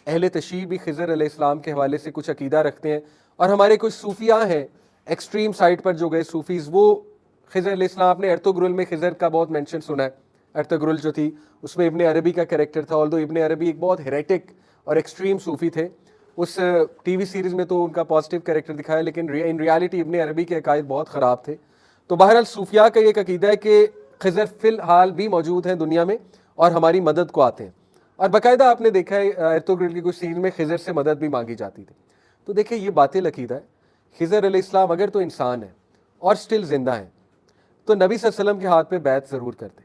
अहले तशय्युअ भी खिज़र अलैहिस्सलाम के हवाले से कुछ अकीदा रखते हैं, और हमारे कुछ सूफिया हैं एक्सट्रीम साइड पर जो गए सूफीज़, वो खिज़र अलैहिस्सलाम, आपने अर्तुगरुल में खिज़र का बहुत मेंशन सुना है। अर्तुगरुल जो थी उसमें इब्ने अरबी का कैरेक्टर था, ऑल्दो इब्ने अरबी एक बहुत हेरेटिक और एक्सट्रीम सूफी थे। उस टीवी सीरीज़ में तो उनका पॉजिटिव कैरेक्टर दिखाया, लेकिन इन रियलिटी इब्ने अरबी के अकायद बहुत ख़राब थे। तो बहरहाल सूफिया का एक अकीदा है कि खिज़र फ़िलहाल भी मौजूद हैं दुनिया में और हमारी मदद को आते हैं, और बाकायदा आपने देखा है अर्तुगरुल की कुछ सीन में खिज़र से मदद भी मांगी जाती थी। तो देखिए ये बातिल अकीदा है, खिज़र अलैहिस्सलाम अगर तो इंसान है और स्टिल जिंदा है तो नबी सल्लल्लाहु अलैहि वसल्लम के हाथ पे बैत ज़रूर करते,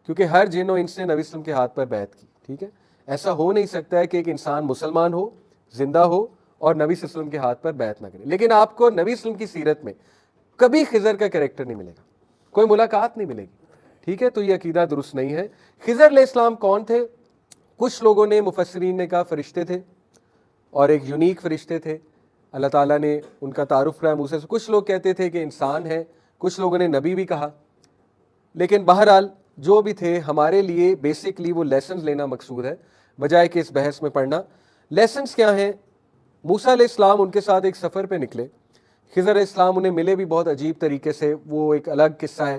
क्योंकि हर जिन और इंस ने नबी सल्लल्लाहु अलैहि वसल्लम के हाथ पर बैत की। ठीक है, ऐसा हो नहीं सकता है कि एक इंसान मुसलमान हो, जिंदा हो और नबी सल्लल्लाहु अलैहि वसल्लम के हाथ पर बैत ना करे। लेकिन आपको नबी सल्लल्लाहु अलैहि वसल्लम की सीरत में कभी खिज़र का कैरेक्टर नहीं मिलेगा, कोई मुलाकात नहीं मिलेगी। ठीक है, तो ये अकीदा दुरुस्त नहीं है। खिज़र अलैहिस्सलाम कौन थे? कुछ लोगों ने, मुफस्सिरीन ने कहा फरिश्ते थे और एक यूनिक फरिश्ते थे, अल्लाह ताला ने उनका तारुफ कराया मूसा से। कुछ लोग कहते थे कि इंसान है, कुछ लोगों ने नबी भी कहा। लेकिन बहरहाल जो भी थे, हमारे लिए बेसिकली वो लेसन्स लेना मकसूद है बजाय कि इस बहस में पढ़ना। लेसन्स क्या हैं? मूसा अलैहिस्सलाम उनके साथ एक सफ़र पे निकले, खिज़र अलैहिस्सलाम उन्हें मिले भी बहुत अजीब तरीके से। वो एक अलग किस्सा है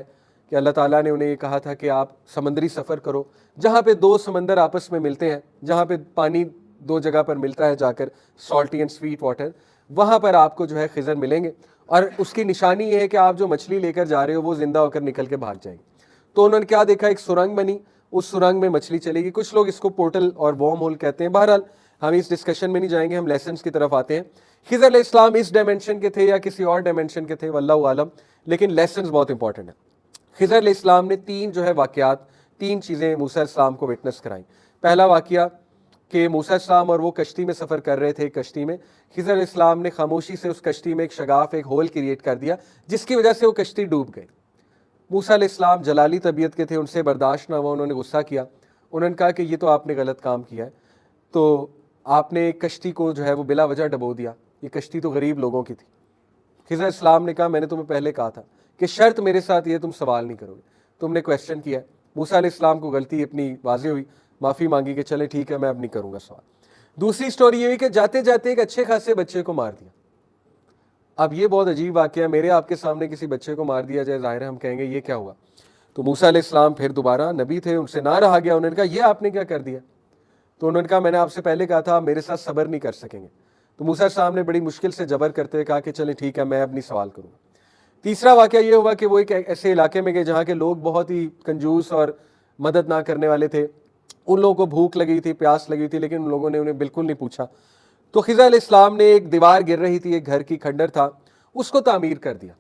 कि अल्लाह ताला ने उन्हें ये कहा था कि आप समंदरी सफ़र करो, जहाँ पे दो समंदर आपस में मिलते हैं, जहाँ पे पानी दो जगह पर मिलता है जाकर, सॉल्टी एंड स्वीट वाटर, वहाँ पर आपको जो है खिज़र मिलेंगे और उसकी निशानी ये है कि आप जो मछली लेकर जा रहे हो वो जिंदा होकर निकल के भाग जाएगी। तो उन्होंने क्या देखा, एक सुरंग बनी, उस सुरंग में मछली चलेगी। कुछ लोग इसको पोर्टल और वॉर्म होल कहते हैं। बहरहाल हम इस डिस्कशन में नहीं जाएंगे, हम लेसन्स की तरफ आते हैं। खिज़र अलैहिस्सलाम इस डायमेंशन के थे या किसी और डायमेंशन के थे, वल्लाहु आलम, लेकिन लेसन्स बहुत इंपॉर्टेंट है। खिज़र अलैहिस्सलाम ने तीन जो है वाक़यात, तीन चीज़ें मूसा अलैहिस्सलाम को विटनेस कराई। पहला वाक़या कि मूसा अलैहिस्सलाम और वो कश्ती में सफ़र कर रहे थे। कश्ती में खिज़र अलैहिस्सलाम ने खामोशी से उस कश्ती में एक शगाफ, एक होल क्रिएट कर दिया, जिसकी वजह से वो कश्ती डूब गई। मूसा अलैहिस्सलाम जलाली तबीयत के थे, उनसे बर्दाश्त ना हुआ, उन्होंने गुस्सा किया। उन्होंने कहा कि ये तो आपने गलत काम किया है, तो आपने कश्ती को जो है वो बिला वजह डबो दिया, ये कश्ती तो गरीब लोगों की थी। खिज़र अलैहिस्सलाम ने कहा मैंने तुम्हें पहले कहा था कि शर्त मेरे साथ ये, तुम सवाल नहीं करोगे, तुमने क्वेश्चन किया। मूसा अलैहिस्सलाम को गलती अपनी वाज़े हुई, माफ़ी मांगी कि चले ठीक है मैं अब नहीं करूँगा सवाल। दूसरी स्टोरी ये हुई कि जाते जाते एक अच्छे खासे बच्चे को मार दिया। अब ये बहुत अजीब वाक़या है, मेरे आपके सामने किसी बच्चे को मार दिया जाए, ज़ाहिर है हम कहेंगे ये क्या हुआ। तो मूसा अलैहिस्सलाम फिर दोबारा नबी थे, उनसे ना रहा गया। उन्होंने कहा ये आपने क्या कर दिया? तो उन्होंने कहा मैंने आपसे पहले कहा था आप मेरे साथ सब्र नहीं कर सकेंगे। तो मूसा अलैहिस्सलाम ने बड़ी मुश्किल से जबर करते हुए कहा कि चलें ठीक है मैं अब नहीं सवाल करूँगा। तीसरा वाक़या ये हुआ कि वो एक ऐसे इलाके में गए जहाँ के लोग बहुत ही कंजूस और मदद ना करने वाले थे। उन लोगों को भूख लगी थी, प्यास लगी थी, लेकिन उन लोगों ने उन्हें बिल्कुल नहीं पूछा। तो खिज़र अलैहिस्सलाम ने एक दीवार गिर रही थी, एक घर की खंडर था, उसको तामीर कर दिया।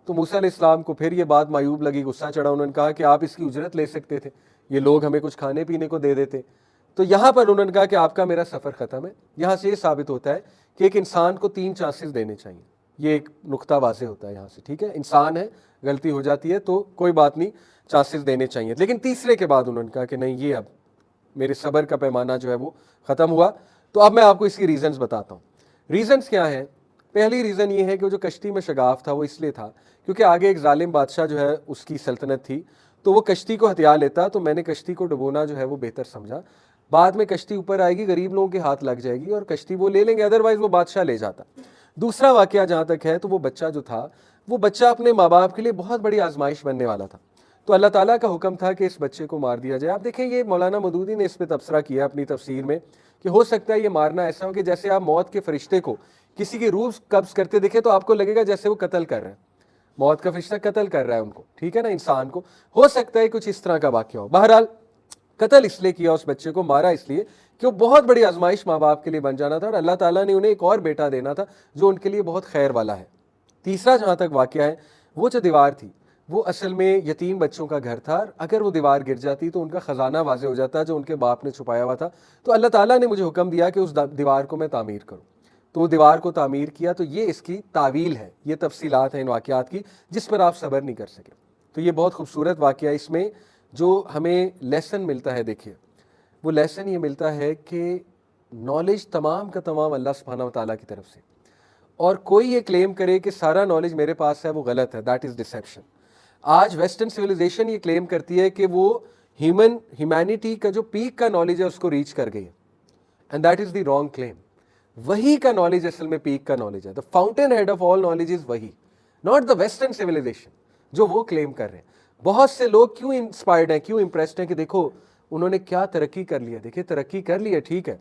तो मूसा अलैहिस्सलाम को फिर ये बात मायूब लगी, गुस्सा चढ़ा। उन्होंने कहा कि आप इसकी उजरत ले सकते थे, ये लोग हमें कुछ खाने पीने को दे देते। तो यहाँ पर उन्होंने कहा कि आपका मेरा सफ़र ख़त्म है। यहाँ से ये साबित होता है कि एक इंसान को 3 चांसेस देने चाहिए। ये एक नुक्ता वाज़े होता है यहाँ से। ठीक है, इंसान है, गलती हो जाती है तो कोई बात नहीं, चांसेस देने चाहिए। लेकिन तीसरे के बाद उन्होंने कहा कि नहीं, ये अब मेरे सब्र का पैमाना जो है वो ख़त्म हुआ। तो अब मैं आपको इसकी रीज़न्स बताता हूँ। रीज़न्स क्या हैं? पहली रीज़न ये है कि वो जो कश्ती में शगाफ था वो इसलिए था क्योंकि आगे एक जालिम बादशाह जो है उसकी सल्तनत थी, तो वो कश्ती को हथिया लेता। तो मैंने कश्ती को डुबोना जो है वो बेहतर समझा। बाद में कश्ती ऊपर आएगी, गरीब लोगों के हाथ लग जाएगी और कश्ती वो ले लेंगे, अदरवाइज वो बादशाह ले जाता। दूसरा वाक़या जहाँ तक है, तो वो बच्चा जो था, वो बच्चा अपने माँ बाप के लिए बहुत बड़ी आजमाइश बनने वाला था। तो अल्लाह ताला का हुक्म था कि इस बच्चे को मार दिया जाए। आप देखें, ये मौलाना मदूदी ने इस पर तबसरा किया अपनी तफसीर में कि हो सकता है ये मारना ऐसा हो कि जैसे आप मौत के फरिश्ते को किसी की रूह कब्ज करते देखे तो आपको लगेगा जैसे वो कत्ल कर रहे हैं, मौत का फरिश्ता कत्ल कर रहा है उनको। ठीक है ना, इंसान को हो सकता है कुछ इस तरह का वाक़या हो। बहरहाल कत्ल इसलिए किया, उस बच्चे को मारा इसलिए कि वो बहुत बड़ी आजमाइश माँ बाप के लिए बन जाना था और अल्लाह ताला ने उन्हें एक और बेटा देना था जो उनके लिए बहुत खैर वाला है। तीसरा जहाँ तक वाक़या है, वो जो दीवार थी वो असल में यतीम बच्चों का घर था। अगर वो दीवार गिर जाती तो उनका ख़जाना वाज़े हो जाता जो उनके बाप ने छुपाया हुआ था। तो अल्लाह ताला ने मुझे हुक्म दिया कि उस दीवार को मैं तामीर करूँ। तो वो दीवार को तामीर किया। तो ये इसकी तावील है, ये तफसीलात हैं इन वाक़यात की जिस पर आप सब्र नहीं कर सके। तो ये बहुत खूबसूरत वाक़या, इसमें जो हमें लेसन मिलता है, देखिए वो लेसन ये मिलता है कि नॉलेज तमाम का तमाम अल्लाह सुब्हानहू व तआला की तरफ से, और कोई ये क्लेम करे कि सारा नॉलेज मेरे पास है, वो गलत है, दैट इज़ डिसेप्शन। आज वेस्टर्न सिविलाइजेशन ये क्लेम करती है कि वो ह्यूमैनिटी का जो पीक का नॉलेज है उसको रीच कर गई है, and that is the wrong claim. वही का नॉलेज असल में पीक का नॉलेज है। The fountain head of all knowledge is वही, नॉट द वेस्टर्न सिविलाइजेशन जो वो क्लेम कर रहे हैं। बहुत से लोग क्यों इंस्पायर्ड हैं, क्यों इंप्रेस्ड हैं कि देखो उन्होंने क्या तरक्की कर लिया। देखिए तरक्की कर ली है, ठीक है,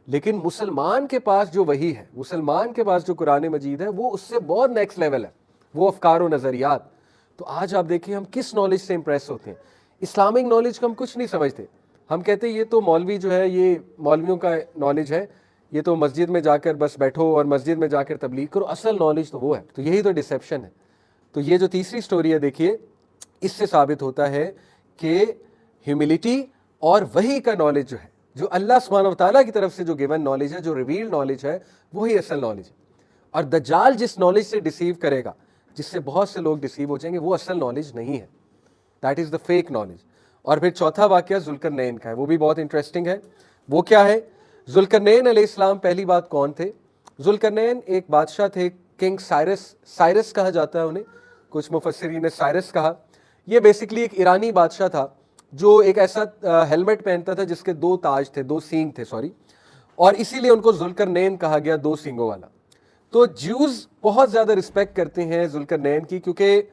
लेकिन मुसलमान के पास जो वही है, मुसलमान के पास जो कुरान मजीद है, वो उससे बहुत नेक्स्ट लेवल है, वो अफकार व नज़रियात। तो आज आप देखिए हम किस नॉलेज से इंप्रेस होते हैं। इस्लामिक नॉलेज को हम कुछ नहीं समझते। हम कहते हैं ये तो मौलवी जो है, ये मौलवियों का नॉलेज है, ये तो मस्जिद में जाकर बस बैठो और मस्जिद में जाकर तबलीग करो, असल नॉलेज तो वो है। तो यही तो डिसेप्शन है। तो ये जो तीसरी स्टोरी है, देखिए इससे साबित होता है कि ह्यूमिलिटी और वही का नॉलेज जो है, जो अल्लाह सुब्हानहू व तआला की तरफ से जो गिवन नॉलेज है, जो रिवील्ड नॉलेज है, वही असल नॉलेज है। और दज्जाल जिस नॉलेज से डिसीव करेगा, जिससे बहुत से लोग डिसीव हो जाएंगे, वो असल नॉलेज नहीं है, that is the fake knowledge. और फिर चौथा वाकया जुल्करनैन का है, वो भी बहुत इंटरेस्टिंग है। वो क्या है? जुल्करनैन अलैहिस्सलाम पहली बात कौन थे? जुल्करनैन एक बादशाह थे, किंग साइरस, साइरस कहा जाता है उन्हें, कुछ मुफस्सिरीन ने साइरस कहा। ये बेसिकली एक ईरानी बादशाह था जो एक ऐसा हेलमेट पहनता था जिसके दो ताज थे, दो सींग थे सॉरी, और इसीलिए उनको जुल्करनैन कहा गया, दो सींगों वाला। तो ज्यूज बहुत ज्यादा रिस्पेक्ट करते हैं जुल्करनैन की, क्योंकि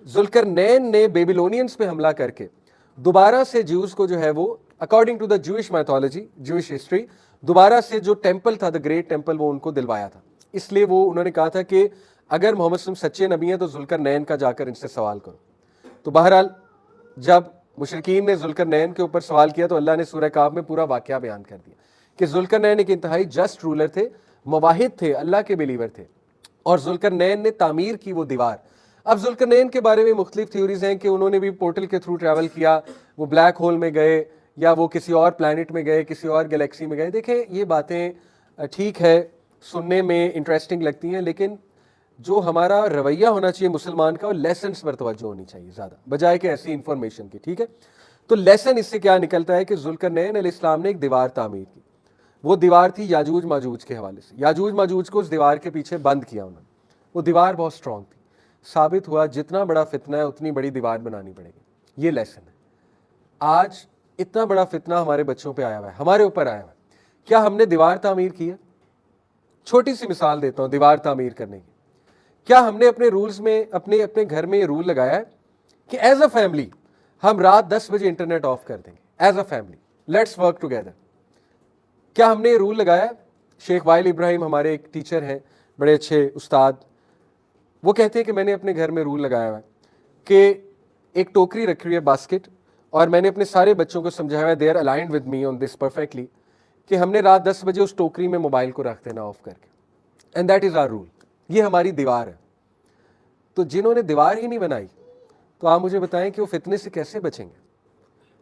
जुल्करनैन ने बेबीलोनियंस पे हमला करके दोबारा से ज्यूज को जो है वो, according to the Jewish mythology, Jewish history, दोबारा से जो टेंपल था, द ग्रेट टेंपल, वो उनको दिलवाया था। इसलिए वो उन्होंने कहा था कि अगर मोहम्मद सल्लल्लाहु अलैहि वसल्लम सच्चे नबी हैं तो जुल्करनैन का जाकर इनसे सवाल करो। तो बहरहाल जब मुशरिकीन ने जुल्करनैन के ऊपर सवाल किया तो अल्लाह ने सूरह काफ में पूरा वाकया बयान कर दिया कि जुल्करनैन एक इंतहाई जस्ट रूलर थे, मुवाहिद थे, अल्लाह के बिलीवर थे, और जुल्करनैन ने तामीर की वो दीवार। अब जुल्करनैन के बारे में मुख्तलिफ थ्योरीज हैं कि उन्होंने भी पोर्टल के थ्रू ट्रैवल किया, वो ब्लैक होल में गए या वो किसी और प्लैनेट में गए, किसी और गैलेक्सी में गए। देखें, ये बातें ठीक है, सुनने में इंटरेस्टिंग लगती हैं, लेकिन जो हमारा रवैया होना चाहिए मुसलमान का, वो लेसन्स पर तवज्जो होनी चाहिए ज़्यादा, बजाय कि ऐसी इंफॉर्मेशन की। ठीक है, तो लेसन इससे क्या निकलता है कि जुल्करनैन अलैहिस्सलाम ने एक दीवार तामीर की। वो दीवार थी याजूज माजूज के हवाले से। याजूज माजूज को उस दीवार के पीछे बंद किया उन्होंने। वो दीवार बहुत स्ट्रांग थी। साबित हुआ जितना बड़ा फितना है उतनी बड़ी दीवार बनानी पड़ेगी। ये लेसन है। आज इतना बड़ा फितना हमारे बच्चों पे आया हुआ है, हमारे ऊपर आया हुआ है। क्या हमने दीवार तामीर की है? छोटी सी मिसाल देता हूं दीवार तामीर करने की। क्या हमने अपने रूल्स में, अपने अपने घर में ये रूल लगाया है कि एज अ फैमिली हम रात 10 बजे इंटरनेट ऑफ कर देंगे? As a family let's work together. क्या हमने ये रूल लगाया? शेख वाइल इब्राहिम हमारे एक टीचर हैं, बड़े अच्छे उस्ताद, वो कहते हैं कि मैंने अपने घर में रूल लगाया हुआ है कि एक टोकरी रखी हुई है, बास्केट, और मैंने अपने सारे बच्चों को समझाया है, they are aligned with me on this perfectly, कि हमने रात 10 बजे उस टोकरी में मोबाइल को रख देना ऑफ करके, and that is our rule. ये हमारी दीवार है। तो जिन्होंने दीवार ही नहीं बनाई, तो आप मुझे बताएं कि वो फितने से कैसे बचेंगे?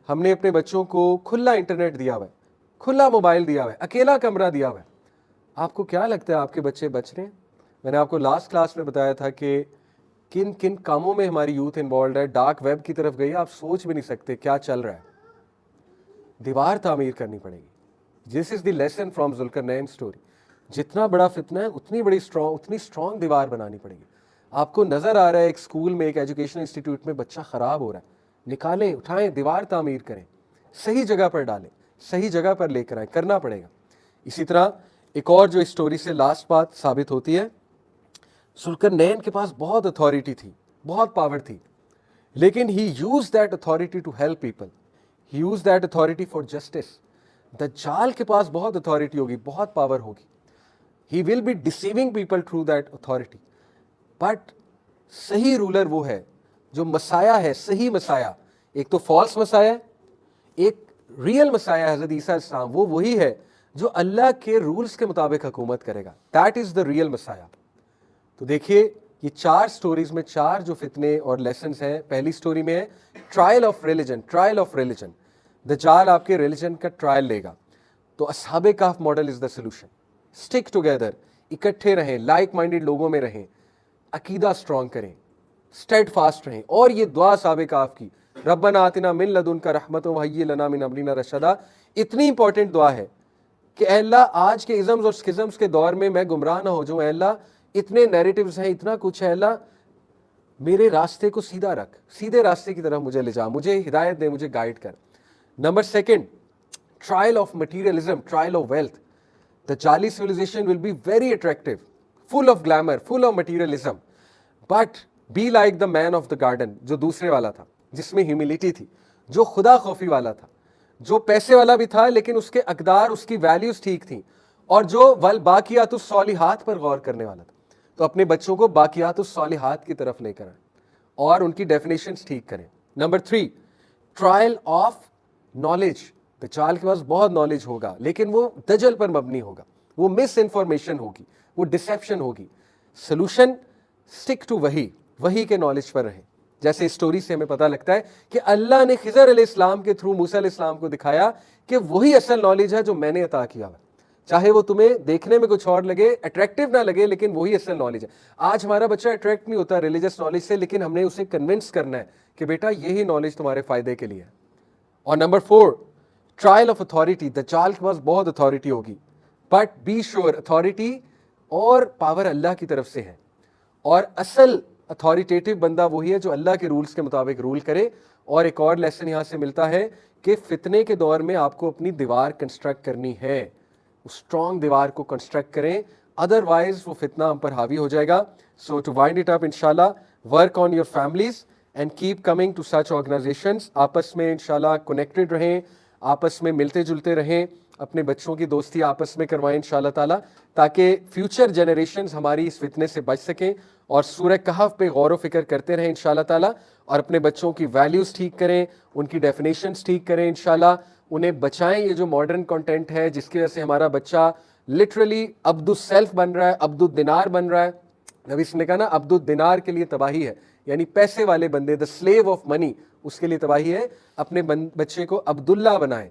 हमने अपने बच्चों को खुला इंटरनेट दिया हुआ है, खुला मोबाइल दिया हुआ है, अकेला कमरा दिया हुआ है। आपको क्या लगता है आपके बच्चे बच रहे हैं? मैंने आपको लास्ट क्लास में बताया था कि किन किन कामों में हमारी यूथ इन्वॉल्व है। डार्क वेब की तरफ गई, आप सोच भी नहीं सकते क्या चल रहा है। दीवार तामीर करनी पड़ेगी। This is the lesson from Zulqarnain story. जितना बड़ा फितना है उतनी स्ट्रॉन्ग दीवार बनानी पड़ेगी। आपको नजर आ रहा है एक स्कूल में, एक एजुकेशन इंस्टीट्यूट में बच्चा खराब हो रहा है, निकालें, उठाएं, दीवार तामीर करें, सही जगह पर डालें, सही जगह पर लेकर आए, करना पड़ेगा। इसी तरह एक और जो इस स्टोरी से लास्ट बात साबित होती है, जुल्करनैन के पास बहुत अथॉरिटी थी, बहुत पावर थी, लेकिन he used that authority to help people, he used that authority for justice. दज्जाल के पास बहुत अथॉरिटी होगी, बहुत पावर होगी, he will be deceiving people through that authority, but सही रूलर वो है जो मसाया है, सही मसाया। एक तो फॉल्स मसाया, एक रियल मसाया हज़रत ईसा अलैहिस्सलाम, वो वही है जो अल्लाह के रूल्स के मुताबिक हुकूमत करेगा। दैट इज द रियल मसाया। तो देखिए, ये 4 स्टोरीज में 4 जो फितने और लेसन्स हैं। पहली स्टोरी में है trial of religion, trial of religion. दज्जाल आपके रिलीजन का ट्रायल लेगा। तो अस्हाबे कहफ model is the solution. Stick together, इकट्ठे रहें, लाइक माइंडेड लोगों में रहें, अकीदा स्ट्रॉन्ग करें, स्टेड फास्ट रहें। और ये दुआ अस्हाबे कहफ की, रब्बना आतिना मिन लदुनका रहमतन वहय्यि लना मिन अमरिना रशदा, इतनी इंपॉर्टेंट दुआ है कि अल्लाह आज के इज़म्स और स्किज़म्स के दौर में मैं गुमराह ना हो जाऊं। अल्लाह इतने नैरेटिव्स हैं, इतना कुछ है, अल्लाह मेरे रास्ते को सीधा रख, सीधे रास्ते की तरफ मुझे ले जा, मुझे हिदायत दे, मुझे गाइड कर। Number 2, trial of materialism, trial of wealth. The जाली civilisation will be very attractive, full of glamour, full of materialism, but be like the man of the garden, जो दूसरे वाला था, जिसमें ह्यूमिलिटी थी, जो खुदा खौफी वाला था, जो पैसे वाला भी था लेकिन उसके अकदार, उसकी वैल्यूज ठीक थी, और जो वल बाकियातुस सॉलिहात पर गौर करने वाला था। तो अपने बच्चों को बाकियातुस सॉलिहात की तरफ लेकर आए और उनकी डेफिनेशंस ठीक करें। Number 3, trial of knowledge. दज्जाल के पास बहुत नॉलेज होगा लेकिन वो दजल पर मबनी होगा, वो मिस इन्फॉर्मेशन होगी, वो डिसेप्शन होगी। सोल्यूशन स्टिक टू वही के नॉलेज पर रहें। जैसे स्टोरी से हमें पता लगता है कि अल्लाह ने खिज़र अलैहिस्सलाम के थ्रू मूसा अलैहिस्सलाम को दिखाया कि वही असल नॉलेज है जो मैंने अता किया है, चाहे वो तुम्हें देखने में कुछ और लगे, अट्रैक्टिव ना लगे, लेकिन वही असल नॉलेज है। आज हमारा बच्चा अट्रैक्ट नहीं होता रिलीजियस नॉलेज से, लेकिन हमने उसे कन्विंस करना है कि बेटा यही नॉलेज तुम्हारे फायदे के लिए है। और नंबर 4, ट्रायल ऑफ अथॉरिटी। दज्जाल के पास बहुत अथॉरिटी होगी, बट बी श्योर अथॉरिटी और पावर अल्लाह की तरफ से है, और असल अथॉरिटेटिव बंदा वही है जो अल्लाह के रूल्स के मुताबिक रूल करे। और एक और लेसन यहां से मिलता है कि फितने के दौर में आपको अपनी दीवार कंस्ट्रक्ट करनी है, स्ट्रॉन्ग दीवार को कंस्ट्रक्ट करें, अदरवाइज वो फितना हम पर हावी हो जाएगा। So to wind it up, इंशाल्लाह work on your families and keep coming to such organisations. आपस में इंशाल्लाह कनेक्टेड रहें, आपस में मिलते जुलते रहें, अपने बच्चों की दोस्ती आपस में करवाएं इंशाल्लाह ताला, ताकि फ्यूचर जनरेशंस हमारी इस फितने से बच सकें। और सूरह कहफ पे गौर व फिक्र करते रहें इंशाल्लाह ताला, और अपने बच्चों की वैल्यूज़ ठीक करें, उनकी डेफिनेशंस ठीक करें इंशाल्लाह, उन्हें बचाएं ये जो मॉडर्न कंटेंट है जिसकी वजह से हमारा बच्चा लिटरली अब्दुल सेल्फ बन रहा है, अब्दुल दिनार बन रहा है। नबी ने कहा ना, अब्दुल दिनार के लिए तबाही है, यानी पैसे वाले बंदे, द स्लेव ऑफ मनी, उसके लिए तबाही है। अपने बच्चे को अब्दुल्ला बनाएं,